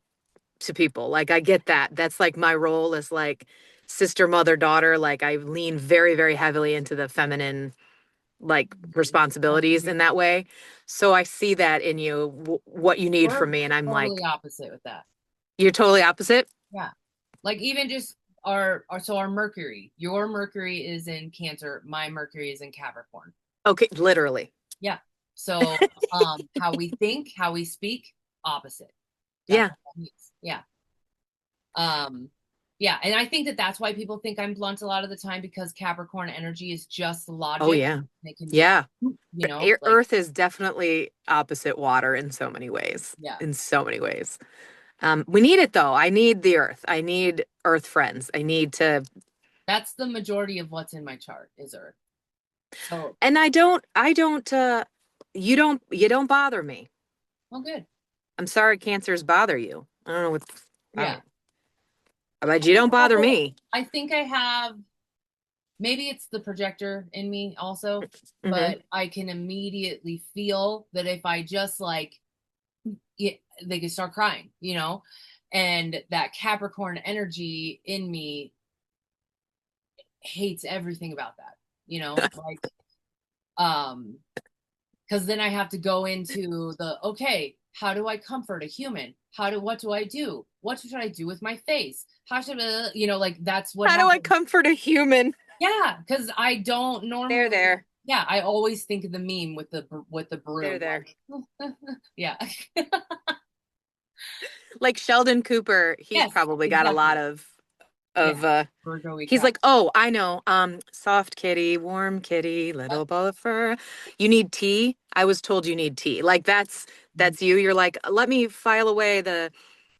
people. Like, I get that. That's like my role as like sister, mother, daughter. Like, I lean very, very heavily into the feminine like responsibilities in that way. So I see that in you, what you need We're from me, and I'm totally like, opposite with that. you're totally opposite. Yeah. Like even just our Mercury. Your Mercury is in Cancer, my Mercury is in Capricorn. Okay, literally. Yeah. So how we think, how we speak, opposite. That's Yeah. what that means. Yeah. Um yeah, and I think that that's why people think I'm blunt a lot of the time because Capricorn energy is just Oh logic. yeah. They can just, Yeah. like Earth is definitely opposite water in so many ways. yeah. In so many ways. We need it though. I need the earth. I need earth friends. I need to, That's the majority of what's in my chart is Earth. So, and I don't, you don't bother me. well, good. I'm sorry cancers bother you. I don't know what, I Yeah. don't, but you don't bother Couple, me. I think I have, maybe it's the projector in me also, Hmm. but I can immediately feel that if I just like, they can start crying. And that Capricorn energy in me hates everything about that. Like, um, because then I have to go into the okay, how do I comfort a human? What do I do? What should I do with my face? How should like that's what How do I happens. comfort a human? Yeah, because I don't There, normally there. Yeah, I always think of the meme with the They're broom, there. like, yeah. Like Sheldon Cooper, he's Yes, probably got a lot exactly. Yeah, of Virgo he's cat. like, "Oh, I know. Soft kitty, warm kitty, Yep. little ball of fur. You need tea? I was told you need tea." Like Mhm. that's you. You're like, "Let me file away the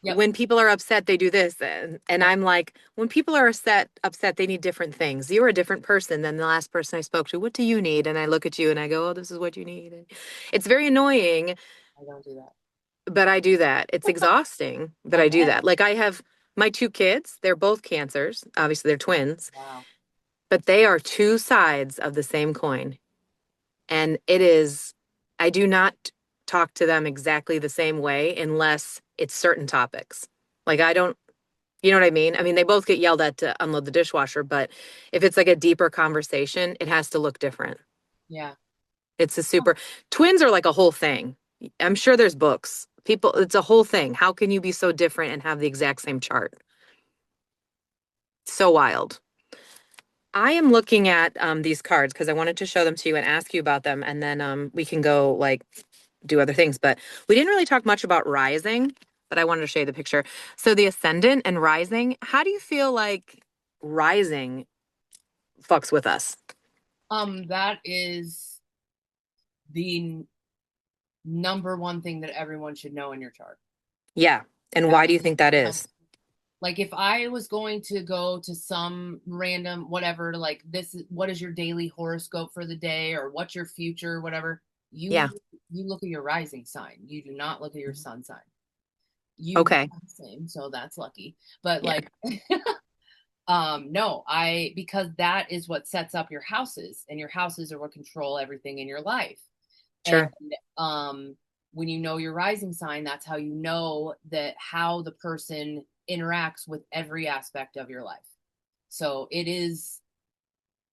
Yep. when people are upset, they do this." And Yep. I'm like, "When people are upset, they need different things. You're a different person than the last person I spoke to. What do you need?" And I look at you and I go, "Oh, this is what you need." And it's very annoying, I don't do that. but I do that. It's exhausting, but I I do bet. that. Like I have my two kids, they're both cancers. Obviously, they're twins, Wow. but they are two sides of the same coin. And it is, I do not talk to them exactly the same way unless it's certain topics. Like I don't, you know what I mean? I mean, they both get yelled at to unload the dishwasher, but if it's like a deeper conversation, it has to look different. Yeah. It's a Huh. super, twins are like a whole thing. I'm sure there's books. People, it's a whole thing. How can you be so different and have the exact same chart? So wild. I am looking at these cards because I wanted to show them to you and ask you about them, and then we can go like do other things. But we didn't really talk much about rising, but I wanted to show you the picture. So the ascendant and rising, how do you feel like rising fucks with us? That is the number one thing that everyone should know in your chart. Yeah. And That why do you think that helps. is? Like if I was going to go to some random whatever, like this is what is your daily horoscope for the day or what's your future, whatever, Yeah. you look at your rising sign. You do not look at your sun sign. You Okay. have the same, so that's lucky. But Yeah. like no, I because that is what sets up your houses, and your houses are what control everything in your life. And Sure. when you know your rising sign, that's how you know that how the person interacts with every aspect of your life. So it is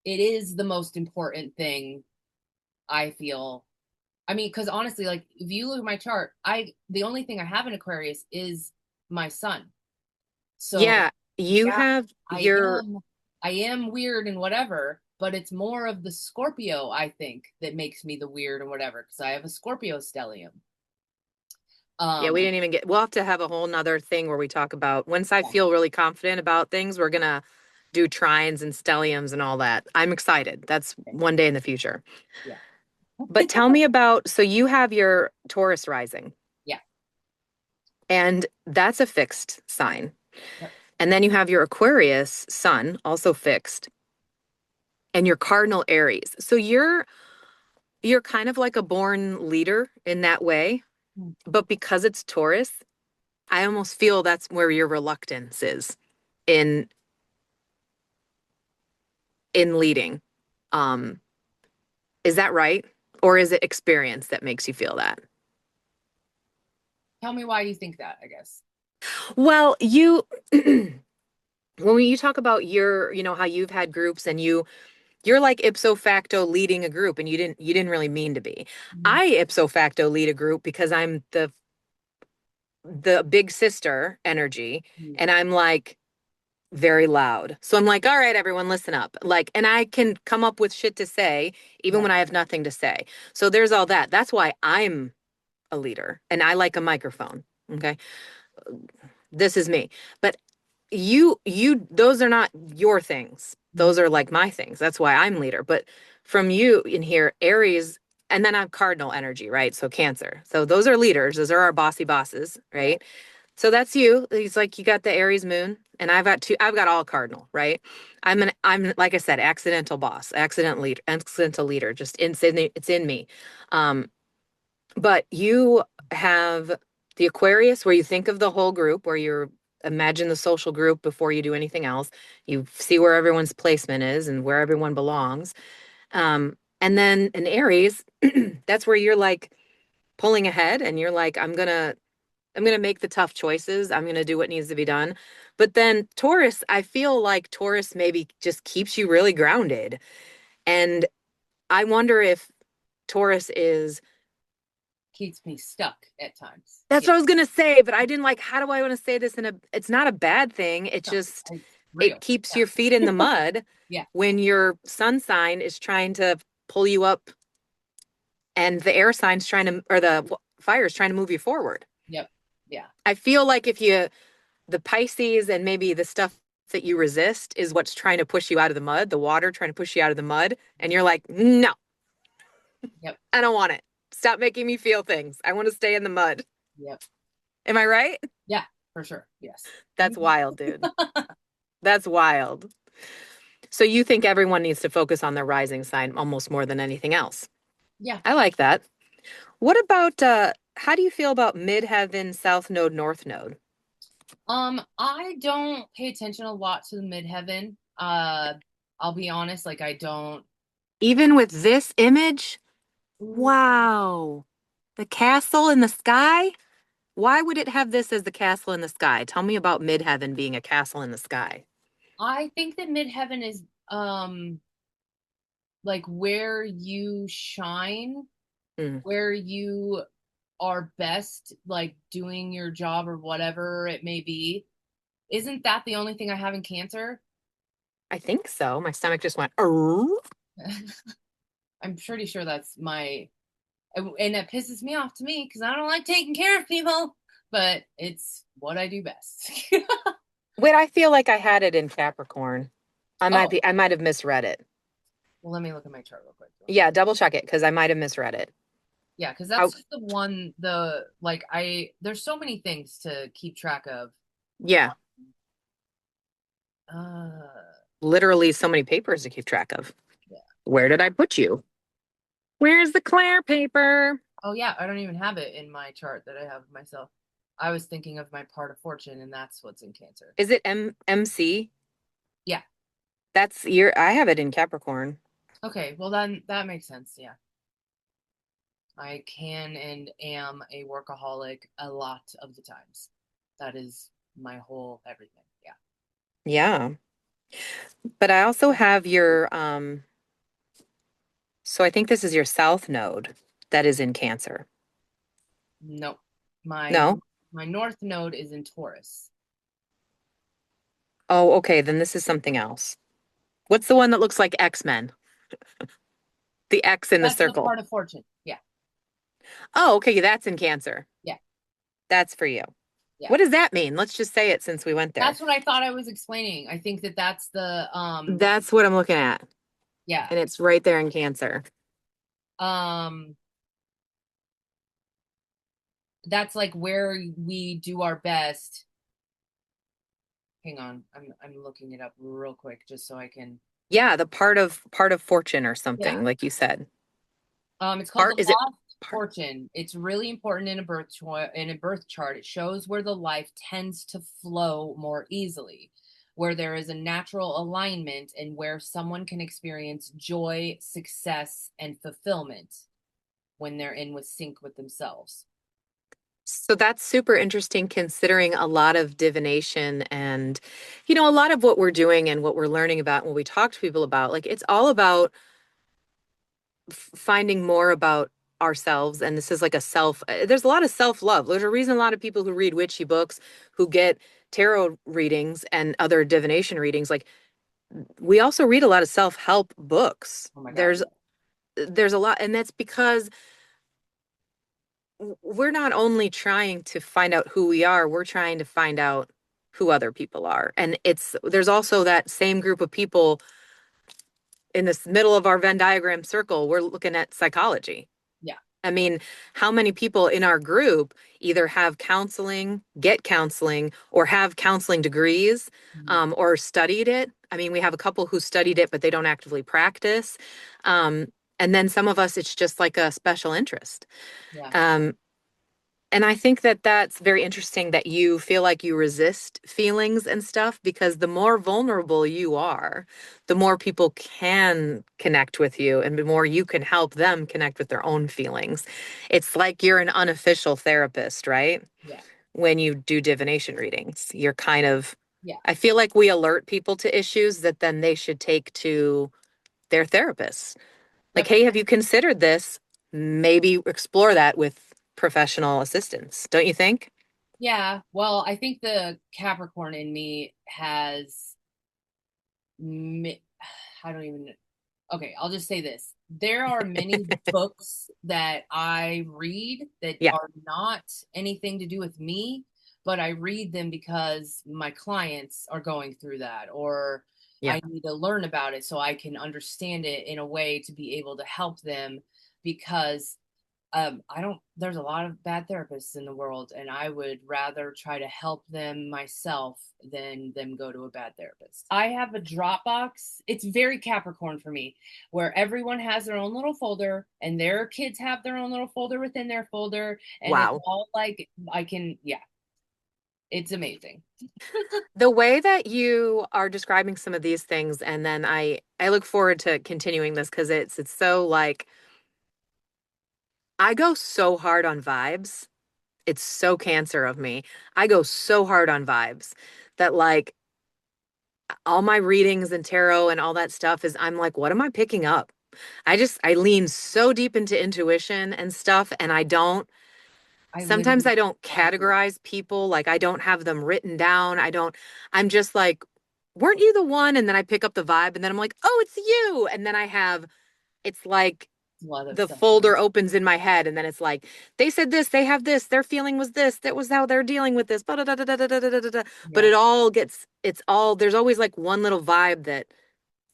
the most important thing I feel. I mean, because honestly, like if you look at my chart, I the only thing I have in Aquarius is my sun. So Yeah. You yeah, have I your, am I am weird and whatever, but it's more of the Scorpio, I think, that makes me the weird and whatever, because I have a Scorpio stellium. yeah, we Um, didn't even get, we'll have to have a whole nother thing where we talk about once I yeah, feel really confident about things, we're gonna do trines and stelliums and all that. I'm excited. That's okay, one day in the future. yeah, But tell me about, so you have your Taurus rising, yeah, and that's a fixed sign. yep. And then you have your Aquarius sun, also fixed, and your cardinal Aries. So you're kind of like a born leader in that way, Mm. but because it's Taurus, I almost feel that's where your reluctance is in in leading. Um, is that right? Or is it experience that makes you feel that? Tell me why you think that, I guess. Well, you when you talk about your, you know, how you've had groups and you're like ipso facto leading a group and you didn't really mean to be. Mhm. I ipso facto lead a group because I'm the big sister energy Mhm. and I'm like very loud. So I'm like, all right, everyone, listen up. Like, and I can come up with shit to say even Yeah. when I have nothing to say. So there's all that. That's why I'm a leader and I like a microphone. Okay. This is me. But those are not your things. Mhm. Those are like my things. That's why I'm leader. But from you in here, Aries, and then I'm cardinal energy, right? So Cancer. So those are leaders. Those are our bossy bosses, Yeah. right? So that's you. It's like you got the Aries moon, and I've got all cardinal, right? I'm like I said, accidental boss, accidental leader. Just it's in me. Um, but you have the Aquarius where you think of the whole group, where you imagine the social group before you do anything else. You see where everyone's placement is and where everyone belongs. And then an Aries, that's where you're like pulling ahead and you're like, I'm gonna make the tough choices. I'm gonna do what needs to be done. But then Taurus, I feel like Taurus maybe just keeps you really grounded. And I wonder if Taurus is Keeps me stuck at times. that's Yeah. what I was gonna say, but I didn't like how do I want to say this in a it's not a bad thing. It No, just it's it real. keeps Yeah. your feet in the mud Yeah. when your sun sign is trying to pull you up, and the air sign's trying to, or the fire is trying to move you forward. Yep. Yeah. I feel like if you, the Pisces and maybe the stuff that you resist is what's trying to push you out of the mud, the water trying to push you out of the mud. And you're like, no, Yep. I don't want it. Stop making me feel things. I want to stay in the mud. Yep. Am I right? Yeah, for sure. Yes. That's wild, dude. That's wild. So you think everyone needs to focus on their rising sign almost more than anything else? Yeah. I like that. What about how do you feel about midheaven, south node, north node? I don't pay attention a lot to the midheaven. I'll be honest, like I don't. Even with this image? Ooh, Wow. The castle in the sky? Why would it have this as the castle in the sky? Tell me about midheaven being a castle in the sky. I think that midheaven is like where you shine, Mm, where you are best, like doing your job or whatever it may be. Isn't that the only thing I have in Cancer? I think so. My stomach just went, oh. I'm pretty sure that's my, and that pisses me off to me because I don't like taking care of people, but it's what I do best. Wait, I feel like I had it in Capricorn. Oh, I might have misread it. well, let me look at my chart real quick. Yeah, double check it because I might have misread it. Yeah, because I, that's just the one, the like, there's so many things to keep track of. yeah, Uh, literally so many papers to keep track of. yeah. Where did I put you? Where's the Claire paper? Oh, yeah, I don't even have it in my chart that I have of myself. I was thinking of my part of fortune, and that's what's in Cancer. Is it MC? Yeah. That's your, I have it in Capricorn. Okay, well then that makes sense. Yeah. I can and am a workaholic a lot of the times. That is my whole everything. Yeah. Yeah. But I also have your, so I think this is your south node that is in Cancer. No. My No? my north node is in Taurus. Oh, okay. Then this is something else. What's the one that looks like X-Men? The X in the That's the circle. part of fortune. Yeah. Oh, okay. That's in Cancer. Yeah. That's for you. Yeah. What does that mean? Let's just say it since we went there. That's what I thought I was explaining. I think that that's the That's what I'm looking at. yeah. And it's right there in Cancer. Um that's like where we do our best. Hang on. I'm looking it up real quick just so I can. Yeah, the part of fortune or Yeah. something, like you said. It's called Part the is it law of part? fortune. It's really important in a birth chart. It shows where the life tends to flow more easily, where there is a natural alignment, and where someone can experience joy, success, and fulfillment when they're in with sync with themselves. So that's super interesting considering a lot of divination and, a lot of what we're doing and what we're learning about and what we talk to people about. Like it's all about finding more about ourselves. And this is like a there's a lot of self-love. There's a reason a lot of people who read witchy books, who get tarot readings and other divination readings, like we also read a lot of self-help books. Oh my God. There's a lot, and that's because we're not only trying to find out who we are, we're trying to find out who other people are. And there's also that same group of people in this middle of our Venn diagram circle. We're looking at psychology. Yeah. I mean, how many people in our group either have counseling, get counseling, or have counseling degrees, Mhm. or studied it? I mean, we have a couple who studied it, but they don't actively practice. Um, and then some of us, it's just like a special interest. Yeah. Um, and I think that that's very interesting that you feel like you resist feelings and stuff because the more vulnerable you are, the more people can connect with you and the more you can help them connect with their own feelings. It's like you're an unofficial therapist, right? Yeah. When you do divination readings, you're kind of, Yeah. I feel like we alert people to issues that then they should take to their therapists. Like, Yep. hey, have you considered this? Maybe explore that with professional assistance, don't you think? Yeah. Well, I think the Capricorn in me has, I don't even, okay, I'll just say this. there are many books that I read that Yeah. are not anything to do with me, but I read them because my clients are going through that, or Yeah. I need to learn about it so I can understand it in a way to be able to help them because I don't, there's a lot of bad therapists in the world, and I would rather try to help them myself than them go to a bad therapist. I have a Dropbox. It's very Capricorn for me, where everyone has their own little folder and their kids have their own little folder within their folder. And it's Wow. all like, I can, yeah, it's amazing. The way that you are describing some of these things, and then I look forward to continuing this because it's so like I go so hard on vibes. It's so cancer of me. I go so hard on vibes that like all my readings and tarot and all that stuff is I'm like, what am I picking up? I lean so deep into intuition and stuff, and I don't I sometimes literally I don't want to. categorize people. Like I don't have them written down. I'm just like, weren't you the one? And then I pick up the vibe and then I'm like, oh, it's you. And then it's like A lot of the stuff going folder opens in my head and then it's like, they said this, they have this, their feeling was this, that was how they're dealing with this. But yeah, it all gets, it's all, there's always like one little vibe that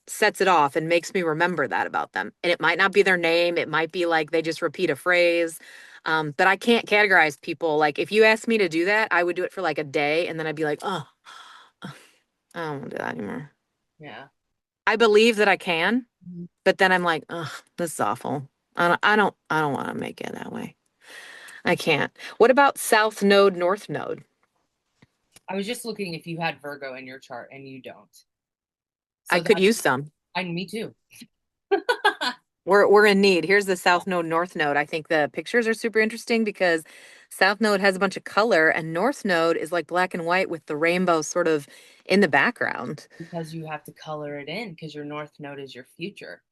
sets it off and makes me remember that about them. And it might not be their name. It might be like they just repeat a phrase. But I can't categorize people. Like if you asked me to do that, I would do it for like a day and then I'd be like, oh, I don't want to do that anymore. yeah. I believe that I can, Mhm. but then I'm like, oh, this is awful. I don't want to make it that way. I can't. What about South Node, North Node? I was just looking if you had Virgo in your chart and you don't. I So could that's, use some. me too. We're in need. Here's the South Node, North Node. I think the pictures are super interesting because South Node has a bunch of color and North Node is like black and white with the rainbow sort of in the background. Because you have to color it in because your north node is your future.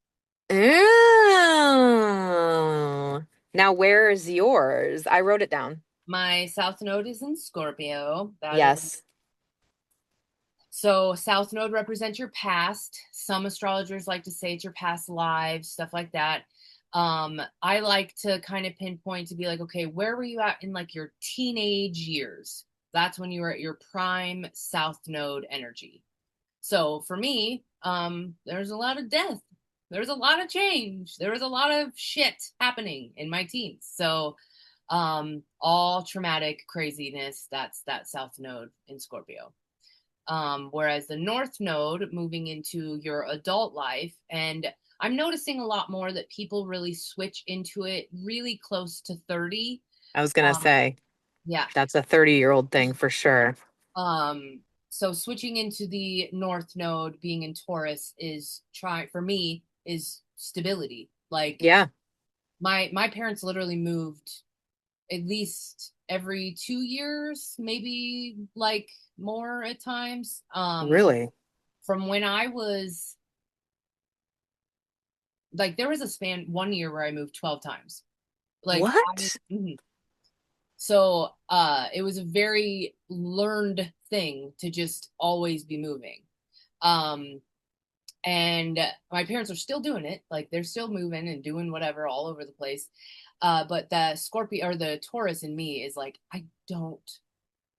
Oh. Now where is yours? I wrote it down. My south node is in Scorpio. That is, Yes. so south node represents your past. Some astrologers like to say it's your past lives, stuff like that. I like to kind of pinpoint to be like, okay, where were you at in like your teenage years? That's when you were at your prime south node energy. So for me, there's a lot of death. There's a lot of change. There was a lot of shit happening in my teens. So all traumatic craziness, that's that south node in Scorpio. Whereas the north node moving into your adult life, and I'm noticing a lot more that people really switch into it really close to 30. I was gonna Um, say yeah. that's a 30-year-old thing for sure. So switching into the North Node, being in Taurus, is try for me is stability. Like Yeah, my parents literally moved at least every 2 years, maybe like more at times. really. From when I was like, there was a span 1 year where I moved 12 times. Like What? mhm. So it was a very learned thing to just always be moving. Um, and my parents are still doing it, like they're still moving and doing whatever all over the place. But the Scorpio or the Taurus in me is like, I don't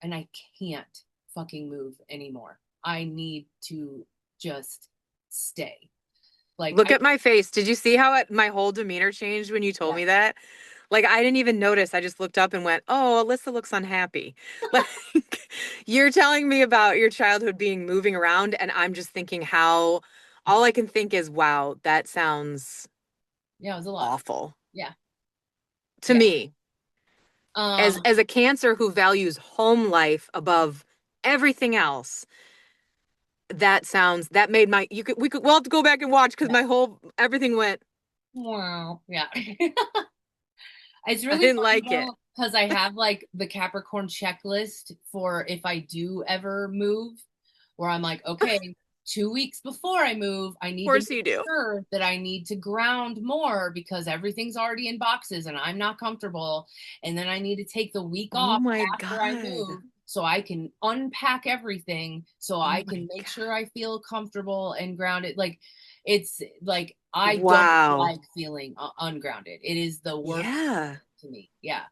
and I can't fucking move anymore. I need to just stay. Like Look I, at my face. Did you see how my whole demeanor changed when you told yeah, me that? Like I didn't even notice. I just looked up and went, "Oh, Alyssa looks unhappy." Like you're telling me about your childhood being moving around and I'm just thinking how all I can think is, "Wow, that sounds yeah, it was a lot. awful." Yeah, To yeah. me, Um, as a cancer who values home life above everything else, that made my you could we could we'll have to go back and watch because yeah. my whole everything went, Wow. Yeah. It's I really didn't fun like it. though, because I have like the Capricorn checklist for if I do ever move, where I'm like, okay, 2 weeks before I move, I Of need to course make you do. sure that I need to ground more because everything's already in boxes and I'm not comfortable. And then I need to take the week Oh off my after I God. move so I can unpack everything so Oh I my can make God. sure I feel comfortable and grounded. Like, it's like I don't Wow. like feeling ungrounded. It is the worst Yeah. to me. Yeah.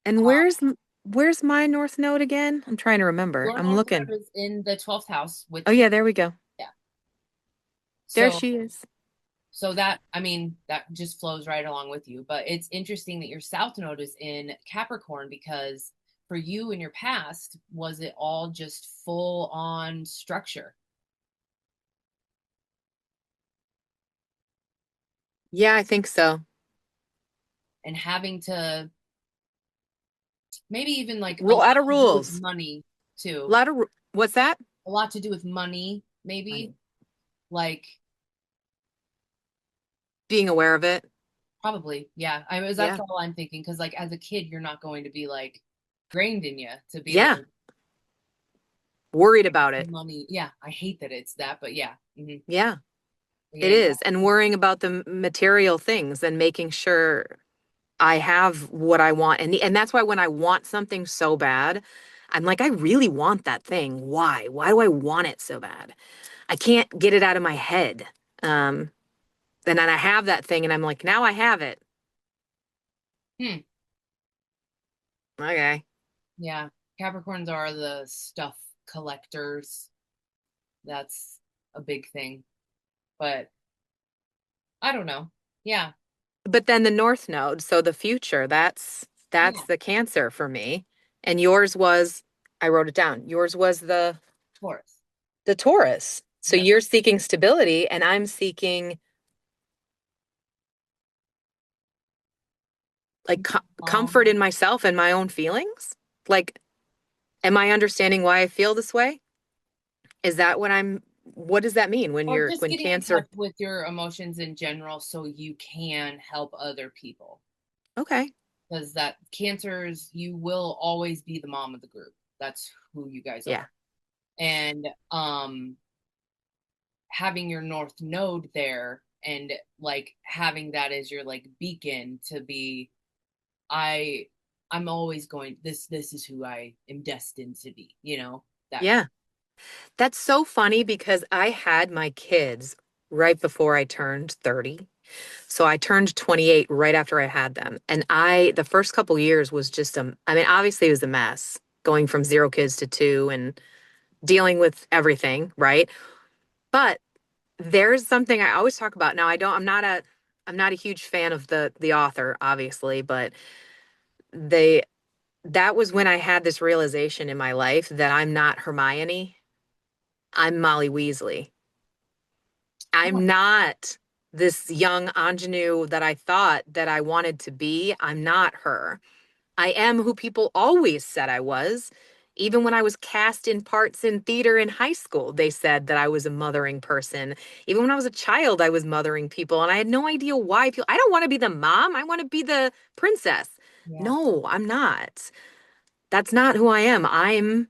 And where's my North Node again? I'm trying to remember. Your I'm North looking. Node is in the 12th house, Oh which, yeah, there we go. yeah. There So, she is. so that, I mean, that just flows right along with you. But it's interesting that your South Node is in Capricorn because for you in your past, was it all just full on structure Yeah, I think so. and having to maybe even like a Rule lot out of to do with rules. money A too? lot of what's that? A lot to do with money, maybe. Money. Like, Being aware of it. probably, yeah. I was That's Yeah. all I'm thinking. Because like as a kid, you're not going to be like grained in you to be like Yeah. Worried about it. money. Yeah, I hate that it's that, but yeah. Yeah, it Yeah, is. And worrying about the material things and making sure I have what I want. And that's why when I want something so bad, I'm like, I really want that thing. Why? Why do I want it so bad? I can't get it out of my head. Um, and then I have that thing and I'm like, now I have it. hmm. Okay. Yeah. Capricorns are the stuff collectors. That's a big thing. But I don't know. Yeah. But then the North Node, so the future, that's Yeah. the Cancer for me. And yours was, I wrote it down. Yours was Taurus. the Taurus. So Yep. you're seeking stability and I'm seeking like comfort in myself and my own feelings. Like, am I understanding why I feel this way? Is that what does that mean when Or you're just when getting in Cancer? touch with your emotions in general so you can help other people. Okay. Because that cancers, you will always be the mom of the group. That's who you guys Yeah. are. And having your north node there and like having that as your like beacon to be I I'm always going this is who I am destined to be, that kind Yeah. That's so funny because I had my kids right before I turned 30. So I turned 28 right after I had them. And the first couple years was just, I mean, obviously it was a mess going from 0 kids to two and dealing with everything, right? But there's something I always talk about. Now, I'm not a huge fan of the author, obviously, but they, that was when I had this realization in my life that I'm not Hermione. I'm Molly Weasley. of. I'm not this young ingenue that I thought that I wanted to be. I'm not her. I am who people always said I was. Even when I was cast in parts in theater in high school, they said that I was a mothering person. Even when I was a child, I was mothering people, and I had no idea why people. I don't want to be the mom. I want to be the princess. Yeah. No, I'm not. That's not who I am. I'm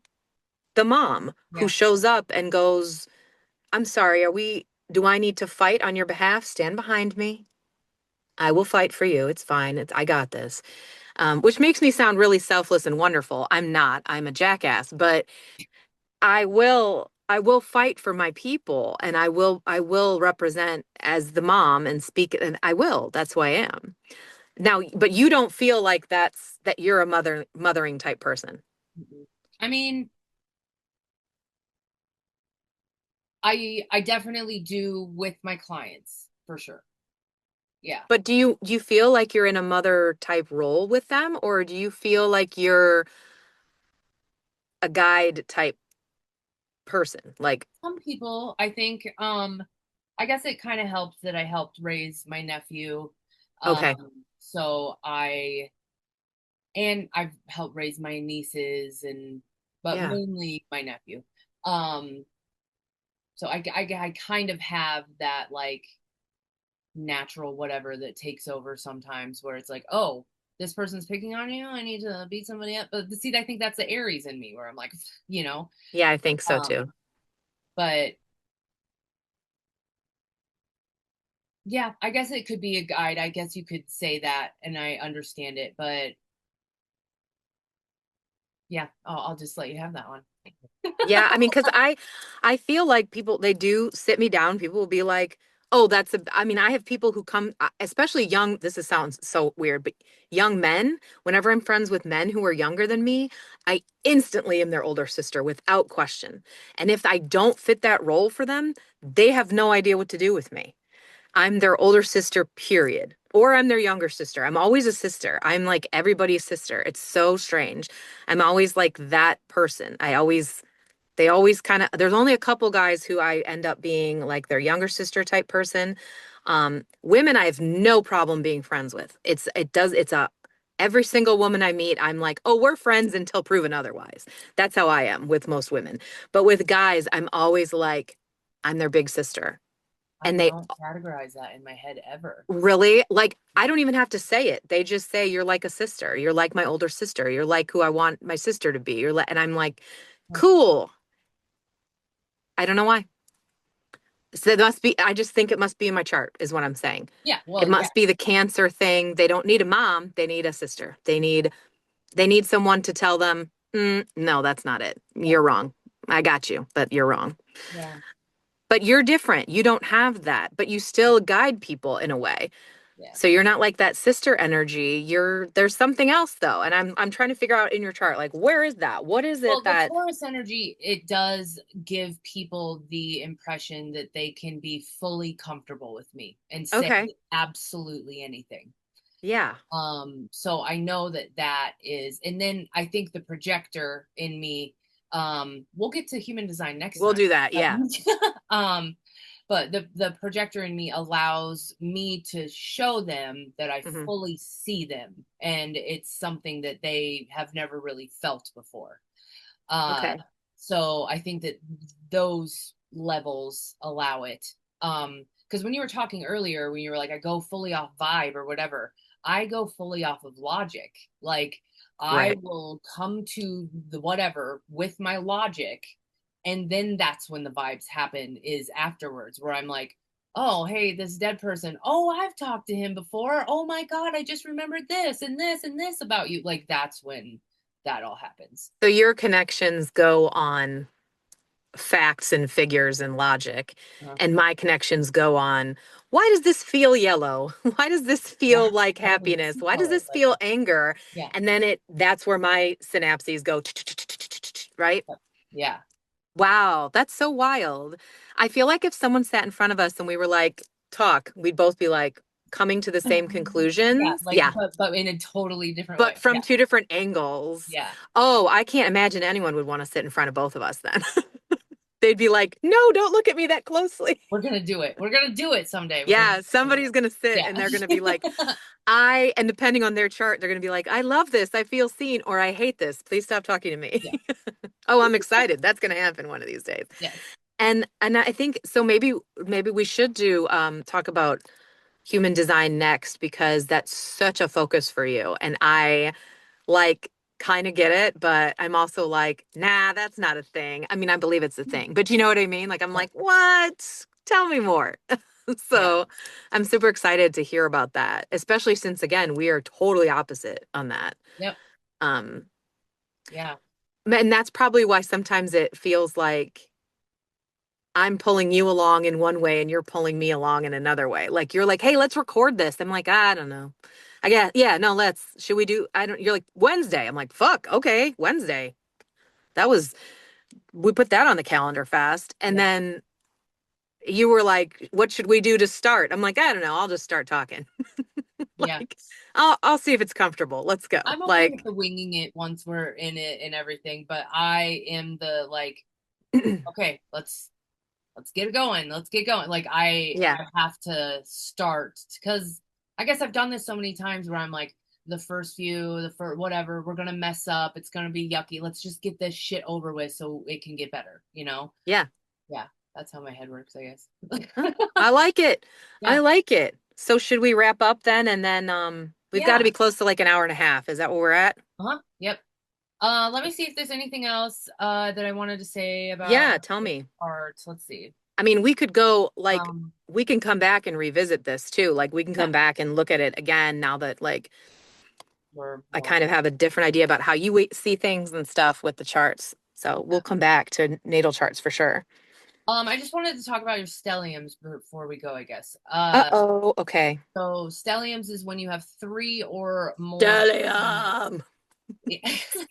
the mom who Yeah. shows up and goes, I'm sorry, do I need to fight on your behalf? Stand behind me. I will fight for you. It's fine. I got this. Which makes me sound really selfless and wonderful. I'm not. I'm a jackass, but I will fight for my people and I will represent as the mom and speak and I will. That's who I am. Now, but you don't feel like that you're a mothering type person. I mean, I definitely do with my clients for sure. Yeah. But do you feel like you're in a mother type role with them or do you feel like you're a guide type person? Like, Some people, I think, I guess it kind of helps that I helped raise my nephew. okay, So I've helped raise my nieces but yeah. mainly my nephew. Um, so I kind of have that like natural whatever that takes over sometimes where it's like, oh, this person's picking on you. I need to beat somebody up. But see, I think that's the Aries in me where I'm like, you know, Yeah, I think so too. but yeah, I guess it could be a guide. I guess you could say that and I understand it, but yeah, I'll just let you have that one. Yeah, I mean, because I feel like people they do sit me down. People will be like, Oh, I mean, I have people who come, especially young, sounds so weird, but young men, whenever I'm friends with men who are younger than me, I instantly am their older sister without question. And if I don't fit that role for them, they have no idea what to do with me. I'm their older sister, period. Or I'm their younger sister. I'm always a sister. I'm like everybody's sister. It's so strange. I'm always like that person. They always kind of, there's only a couple guys who I end up being like their younger sister type person. Women, I have no problem being friends with. Every single woman I meet, I'm like, oh, we're friends until proven otherwise. That's how I am with most women. But with guys, I'm always like, I'm their big sister. I And they don't categorize that in my head ever. really, like, I don't even have to say it. They just say, you're like a sister. You're like my older sister. You're like who I want my sister to be. And I'm like, cool. I don't know why. So it must be, I just think it must be in my chart, is what I'm saying. Yeah, It well, yeah, must be the Cancer thing. They don't need a mom, they need a sister. They need someone to tell them, no, that's not it. yeah, You're wrong. I got you, but you're wrong. yeah, But you're different. You don't have that, but you still guide people in a way. yeah. So you're not like that sister energy. There's something else though. And I'm trying to figure out in your chart, like, where is that? What is it Well, the that, Taurus energy, it does give people the impression that they can be fully comfortable with me and say okay. absolutely anything. Yeah, So I know that that is, and then I think the projector in me, we'll get to human design next we'll time. do that. But, Yeah. um, but the projector in me allows me to show them that I Hmm. fully see them, and it's something that they have never really felt before. Uh, Okay. so I think that those levels allow it. Because when you were talking earlier, when you were like, I go fully off vibe or whatever, I go fully off of logic. Like I Right. will come to the whatever with my logic, and then that's when the vibes happen is afterwards, where I'm like, oh, hey, this dead person. Oh, I've talked to him before. Oh my God, I just remembered this and this and this about you. Like that's when that all happens. So your connections go on facts and figures and logic, Uh, and my connections go on, why does this feel yellow? Why does this yeah, feel like I can happiness? see Why does color. this Like, feel anger? yeah, And then that's where my synapses go, right? yeah. Wow, that's so wild. I feel like if someone sat in front of us and we were like, talk, we'd both be like coming to the same Yeah, conclusions. like, Yeah, but in a totally different but way. from Yeah, two different angles. yeah. Oh, I can't imagine anyone would want to sit in front of both of us then. They'd be like, no, don't look at me that closely. We're gonna do it. We're gonna do it someday. We're gonna Yeah, do somebody's it. going to sit Yeah, and they're going to be like, and depending on their chart, they're going to be like, I love this. I feel seen, or I hate this. Please stop talking to me. yeah, Oh, I'm excited. That's going to happen one of these days. yes, And I think so maybe we should do talk about human design next because that's such a focus for you. And I like kind of get it, but I'm also like, nah, that's not a thing. I mean, I believe it's a thing, but you know what I mean? Like, I'm yeah, like, what? Tell me more. yeah, So I'm super excited to hear about that, especially since, again, we are totally opposite on that. yep, Um, yeah, and that's probably why sometimes it feels like I'm pulling you along in one way and you're pulling me along in another way. Like you're like, hey, let's record this. I'm like, I don't know. I guess, yeah, no, should we do, I don't, you're like, Wednesday. I'm like, fuck, okay, Wednesday. That was, we put that on the calendar fast. And yeah, then you were like, what should we do to start? I'm like, I don't know. I'll just start talking. yeah. Like, I'll see if it's comfortable. Let's go. I'm okay with Like, the winging it once we're in it and everything, but I am the like, okay, let's get it going. Let's get going. Like yeah, I have to start because I guess I've done this so many times where I'm like the first few, the first whatever, we're gonna mess up. It's gonna be yucky. Let's just get this shit over with so it can get better, you know? yeah. Yeah, that's how my head works, I guess. Huh, I like it. I Yeah. like it. So should we wrap up then? And then we've got to Yeah. be close to like an hour and a half. Is that where we're at? Uh-huh. Yep. Let me see if there's anything else that I wanted to say about Yeah, tell me. art. Let's see. I mean, we could go like Um, we can come back and revisit this too. Like we can yeah, come back and look at it again now that like we're I more. kind of have a different idea about how you see things and stuff with the charts. So we'll Yeah. come back to natal charts for sure. I just wanted to talk about your stelliums before we go, I guess. Uh-oh. Okay. So stelliums is when you have three or more planets. Delium.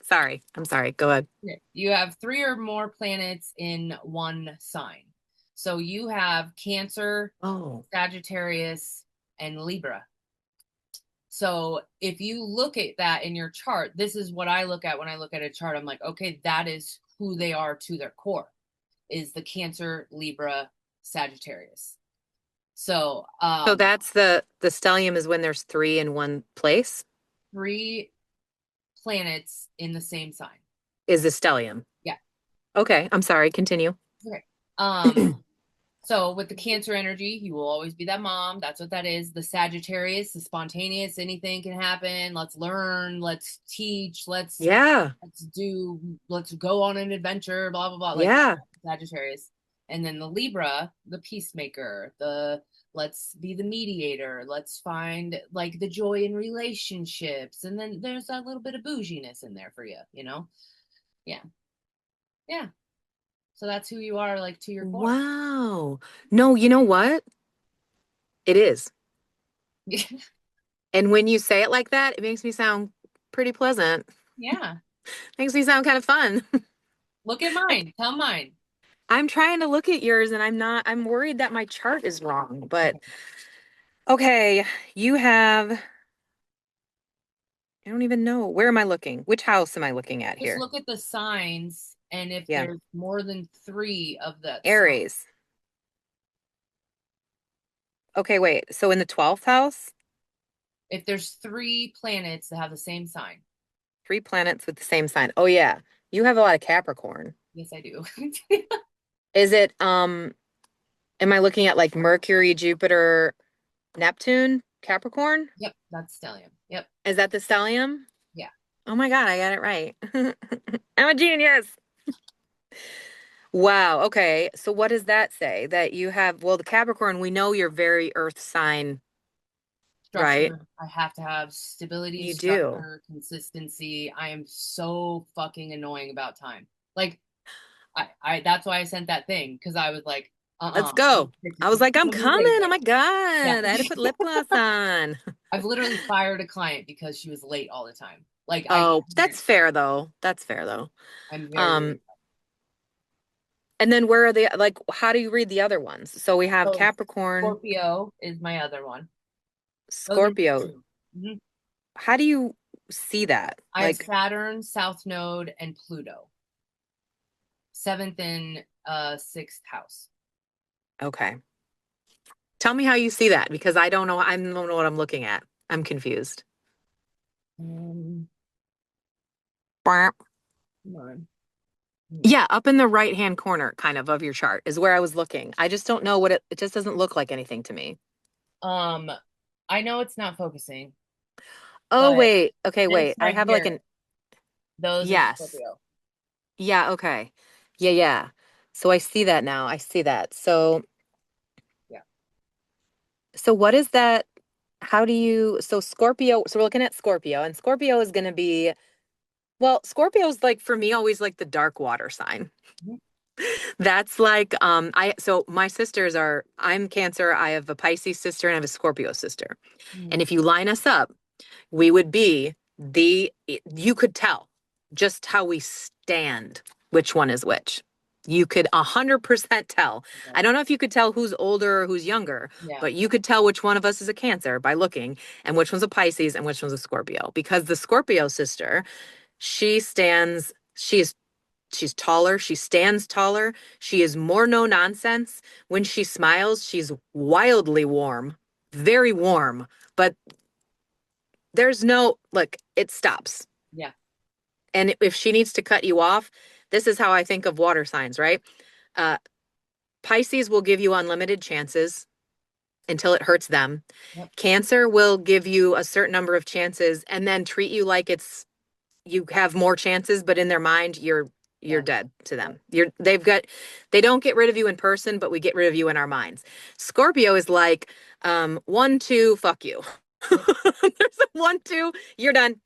Sorry. I'm sorry. Go ahead. You have three or more planets in one sign. So you have Cancer, Oh. Sagittarius, and Libra. So if you look at that in your chart, this is what I look at when I look at a chart. I'm like, okay, that is who they are to their core, is the Cancer, Libra, Sagittarius. So So that's the stellium is when there's three in one place three planets in the same sign. is the stellium. Yeah. Okay. I'm sorry. Continue. Okay. Um, So with the Cancer energy, you will always be that mom. That's what that is. The Sagittarius, the spontaneous, anything can happen. Let's learn, let's teach, Yeah. let's go on an adventure, blah blah blah. Like Yeah. Sagittarius. And then the Libra, the peacemaker, the let's be the mediator, let's find like the joy in relationships. And then there's that little bit of bouginess in there for you, you know? Yeah. Yeah. So that's who you are like to your core. Wow. No, you know what? It is. And when you say it like that, it makes me sound pretty pleasant. Yeah. Makes me sound kind of fun. Look at Like mine. Tell mine. I'm trying to look at yours and I'm worried that my chart is wrong. But Okay. okay, you have, I don't even know. Where am I looking? Which house am I looking at Just here? look at the signs, and if Yeah. there's more than three of that sign, Aries. Okay, wait. So in the 12th house, if there's three planets that have the same sign, three planets with the same sign. Oh yeah. You have a lot of Capricorn. yes, I do. Is it am I looking at like Mercury, Jupiter, Neptune, Capricorn? Yep, that's stellium. Yep, Is that the stellium? yeah. Oh my God, I got it right. I'm a genius. Wow. Okay. So what does that say? That you have, well, the Capricorn, we know you're very earth sign, right? Structure. I have to have stability, You do. structure, consistency. I am so fucking annoying about time. Like, that's why I sent that thing because I was like, Let's I'm go. gonna I was like, I'm gonna be coming. late Oh my there. Yeah. God. I had to put lip gloss on. I've literally fired a client because she was late all the time. Like I Oh, can't. that's fair though. That's fair though. I'm very, Um, very and then where are the like how do you read the other ones? So we have so Capricorn, Scorpio is my other one. Those are just Scorpio. two. Mhm. How do you see that? I have Like, Saturn, South Node, and Pluto. Seventh and sixth house. okay. Tell me how you see that because I don't know what I'm looking at. I'm confused. Um, Come on. Yeah, up in the right-hand corner kind of your chart is where I was looking. I just don't know what it just doesn't look like anything to me. Um, I know it's not focusing, Oh, but wait. Okay, this wait. I right have like here, an those are yes. Scorpio. Yeah, okay. Yeah, yeah. So I see that now. I see that. Yeah. So what is that? How do you so Scorpio, so we're looking at Scorpio and Scorpio is going to be well, Scorpio's like for me always like the dark water sign. Mhm. That's like I so my sisters are I'm Cancer, I have a Pisces sister and I have a Scorpio sister. Mhm. And if you line us up, we would be you could tell just how we stand, which one is which. You could 100% tell. Okay. I don't know if you could tell who's older or who's younger, Yeah. but you could tell which one of us is a Cancer by looking and which one's a Pisces and which one's a Scorpio. Because the Scorpio sister, she's taller, she stands taller, she is more no nonsense. When she smiles, she's wildly warm, very warm, but there's no look, it stops. Yeah. And if she needs to cut you off, this is how I think of water signs, right? Uh, Pisces will give you unlimited chances until it hurts them. Yep. Cancer will give you a certain number of chances and then treat you like it's you have more chances, but in their mind, you're Yeah. dead to Yep. them. They don't get rid of you in person, but we get rid of you in our minds. Scorpio is like, 1, 2, fuck you. Yep. There's a 1, 2, you're done.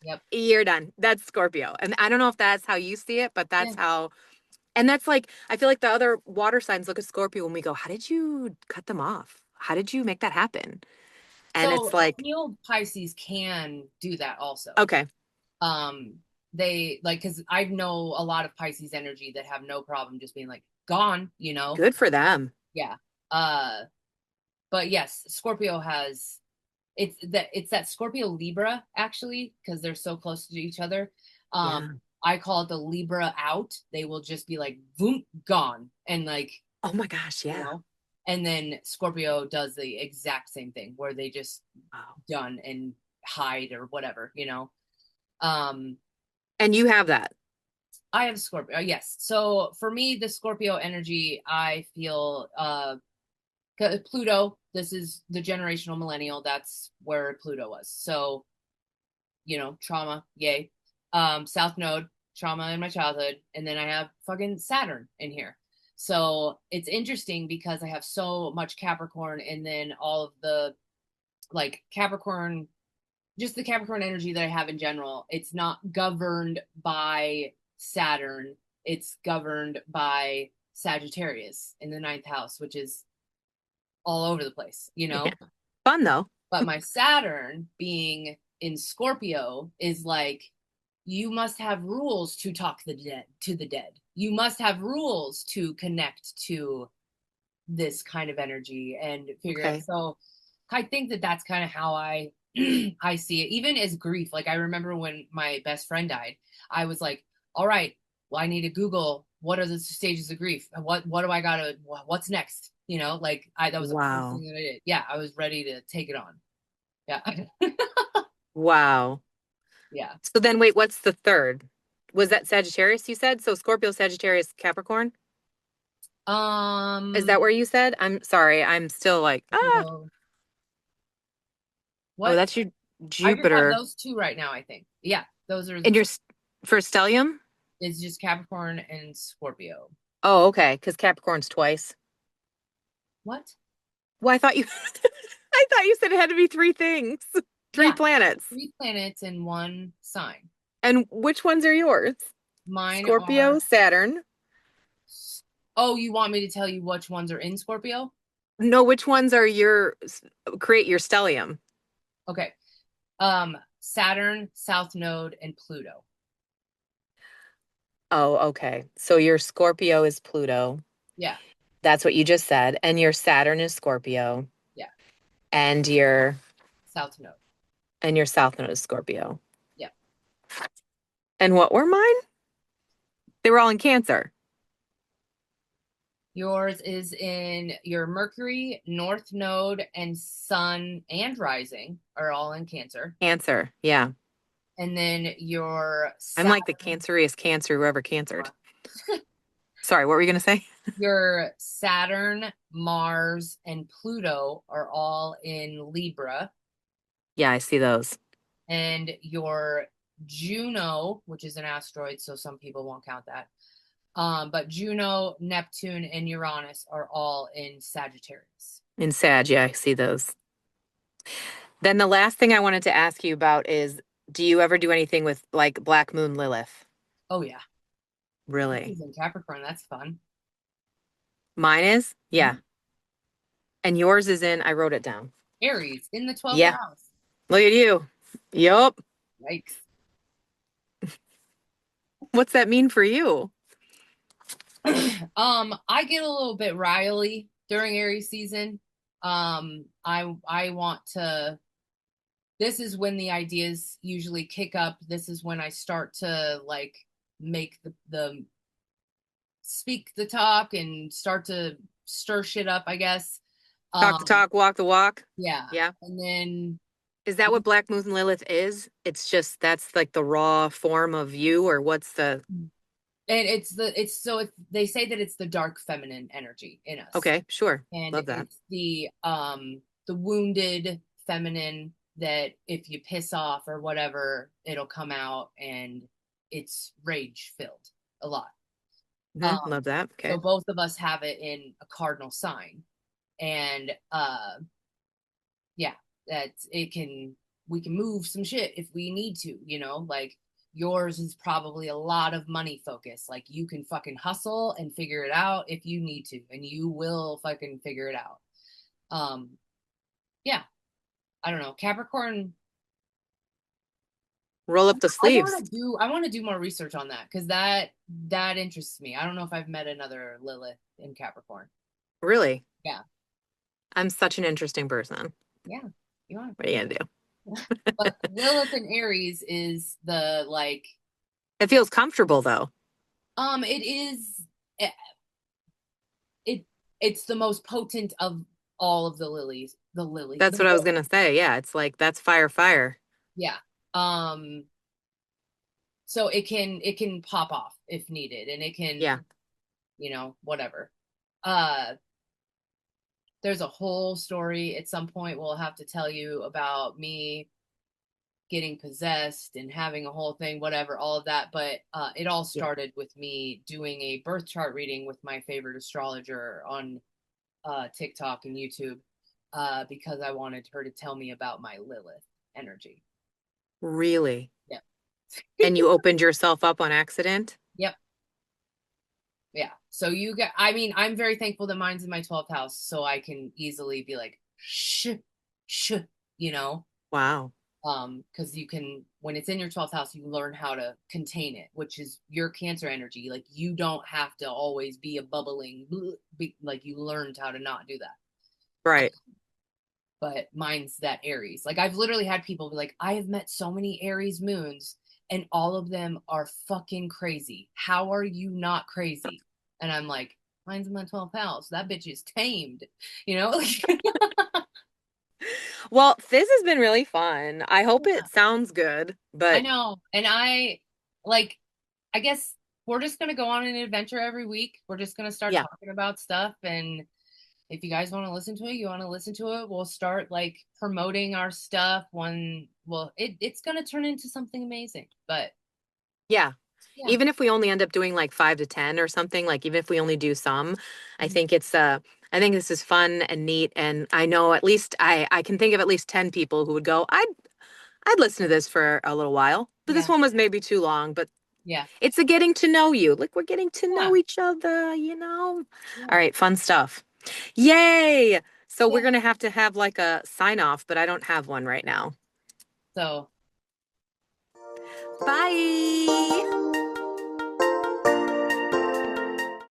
Yep. You're done. That's Scorpio. And I don't know if that's how you see it, but Yeah. that's how. And that's like, I feel like the other water signs look at Scorpio and we go, how did you cut them off? How did you make that happen? And it's So like, field Pisces can do that also. okay, Um, they like because I know a lot of Pisces energy that have no problem just being like gone, you know? good for them. Yeah. Uh, but yes, Scorpio has it's that Scorpio Libra actually because they're so close to each other. Yeah. I call it the Libra out. They will just be like boom, gone, and like Oh my gosh. you Yeah. know. And then Scorpio does the exact same thing where they just Wow. done and hide or whatever, you know. Um, And you have that. I have Scorpio. Yes. So for me, the Scorpio energy, I feel Pluto, this is the generational millennial. That's where Pluto was. So, trauma, yay. South Node, trauma in my childhood. And then I have fucking Saturn in here. So it's interesting because I have so much Capricorn and then all of the like Capricorn, just the Capricorn energy that I have in general. It's not governed by Saturn, it's governed by Sagittarius in the ninth house, which is all over the place, you Yeah. know? Fun though. But my Saturn being in Scorpio is like, you must have rules to talk the dead to the dead. You must have rules to connect to this kind of energy and figure it. Okay. So I think that that's kind of how I I see it. Even as grief, like I remember when my best friend died, I was like, all right, well, I need to Google what are the stages of grief. What do I gotta? What's next? Like that was the first Wow. thing that I did. Yeah, I was ready to take it on. Yeah, Wow. yeah. So then wait, what's the third? Was that Sagittarius you said? So Scorpio, Sagittarius, Capricorn? Is that Um, where you said? I'm sorry. I'm still like, ah. so Oh, what? that's your I just have Jupiter. those two right now. I think. Yeah, those are the And your two. for stellium? It's just Capricorn and Scorpio. Oh, okay. Because Capricorn's twice. What? Well, I thought you I thought you said it had to be three things. Three Yeah, planets. three planets in one sign. And which ones are yours? Mine Scorpio, are. Saturn. Oh, you want me to tell you which ones are in Scorpio? No, which ones are your create your stellium? Okay. Saturn, South Node, and Pluto. Oh, okay. So your Scorpio is Pluto. Yeah, That's what you just said. And your Saturn is Scorpio. yeah. And South Node. your South Node is Scorpio. Yeah. And what were mine? They were all in Cancer. Yours is in your Mercury, North Node, and Sun and Rising are all in Cancer. Cancer. Yeah. And then your I'm like the Saturn, canceriest cancer whoever cancered. Sorry, what were you going to say? your Saturn, Mars, and Pluto are all in Libra. Yeah, I see those. And your Juno, which is an asteroid, so some people won't count that. But Juno, Neptune, and Uranus are all in Sagittarius. In Sag, yeah, I see those. Then the last thing I wanted to ask you about is do you ever do anything with like Black Moon Lilith? Oh yeah, this Really? is in Capricorn. That's fun. Mine is? Yeah. Mhm. And yours is in, I wrote it down. Aries in the 12th Yeah. house. Look at you. Yup. Yikes. What's that mean for you? I get a little bit riley during Aries season. I want to. This is when the ideas usually kick up. This is when I start to like make the speak the talk and start to stir shit up, I guess. Talk the Um, talk, walk the walk. yeah. Yeah. And then Is that what Black Moon Lilith is? It's just that's like the raw form of you, or what's the and they say that it's the dark feminine energy in us. okay, sure. And Love that. it's the wounded feminine that if you piss off or whatever, it'll come out and it's rage filled a lot. Love that. So Okay. both of us have it in a cardinal sign. And yeah, that it can we can move some shit if we need to, like yours is probably a lot of money focus. Like you can fucking hustle and figure it out if you need to, and you will fucking figure it out. Um, yeah, I don't know. Capricorn, Roll up the sleeves. I want to do more research on that because that interests me. I don't know if I've met another Lilith in Capricorn. Really? Yeah, I'm such an interesting person. yeah, you are. What are you gonna do? But Lilith in Aries is the like It feels comfortable though. it is it, it it's the most potent of all of the That's what I was gonna say. Yeah, it's like that's fire, fire. yeah. Um, so it can pop off if needed, and it can, Yeah. whatever. Uh, there's a whole story at some point we'll have to tell you about me getting possessed and having a whole thing, whatever, all of that. But it all Yeah. started with me doing a birth chart reading with my favorite astrologer on TikTok and YouTube because I wanted her to tell me about my Lilith energy. Really? Yep. And you opened yourself up on accident? Yep. Yeah. So you get, I mean, I'm very thankful that mine's in my 12th house, so I can easily be like, shh, shh, you know, Wow. because you can, when it's in your 12th house, you learn how to contain it, which is your Cancer energy. Like you don't have to always be a bubbling, like you learned how to not do that. Right. But mine's that Aries. Like I've literally had people be like, I have met so many Aries moons and all of them are fucking crazy. How are you not crazy? And I'm like, mine's in my 12th house. That bitch is tamed, you know? Well, this has been really fun. I hope it sounds good, I but know. And like, I guess we're just going to go on an adventure every week. We're just going to start yeah. talking about stuff. And if you guys want to listen to it, you want to listen to it, we'll start like promoting our stuff when, well, it's going to turn into something amazing. But Yeah. yeah. Even if we only end up doing like 5 to 10 or something, like even if we only do some, I Mhm. think I think this is fun and neat. And I know at least I can think of at least 10 people who would go, I'd listen to this for a little while. But this Yeah. one was maybe too long, but Yeah. it's a getting to know you. Like we're getting to Yeah. know each other. All Yeah. right, fun stuff. Yay! So we're Yeah. gonna have to have like a sign off, but I don't have one right now. So Bye.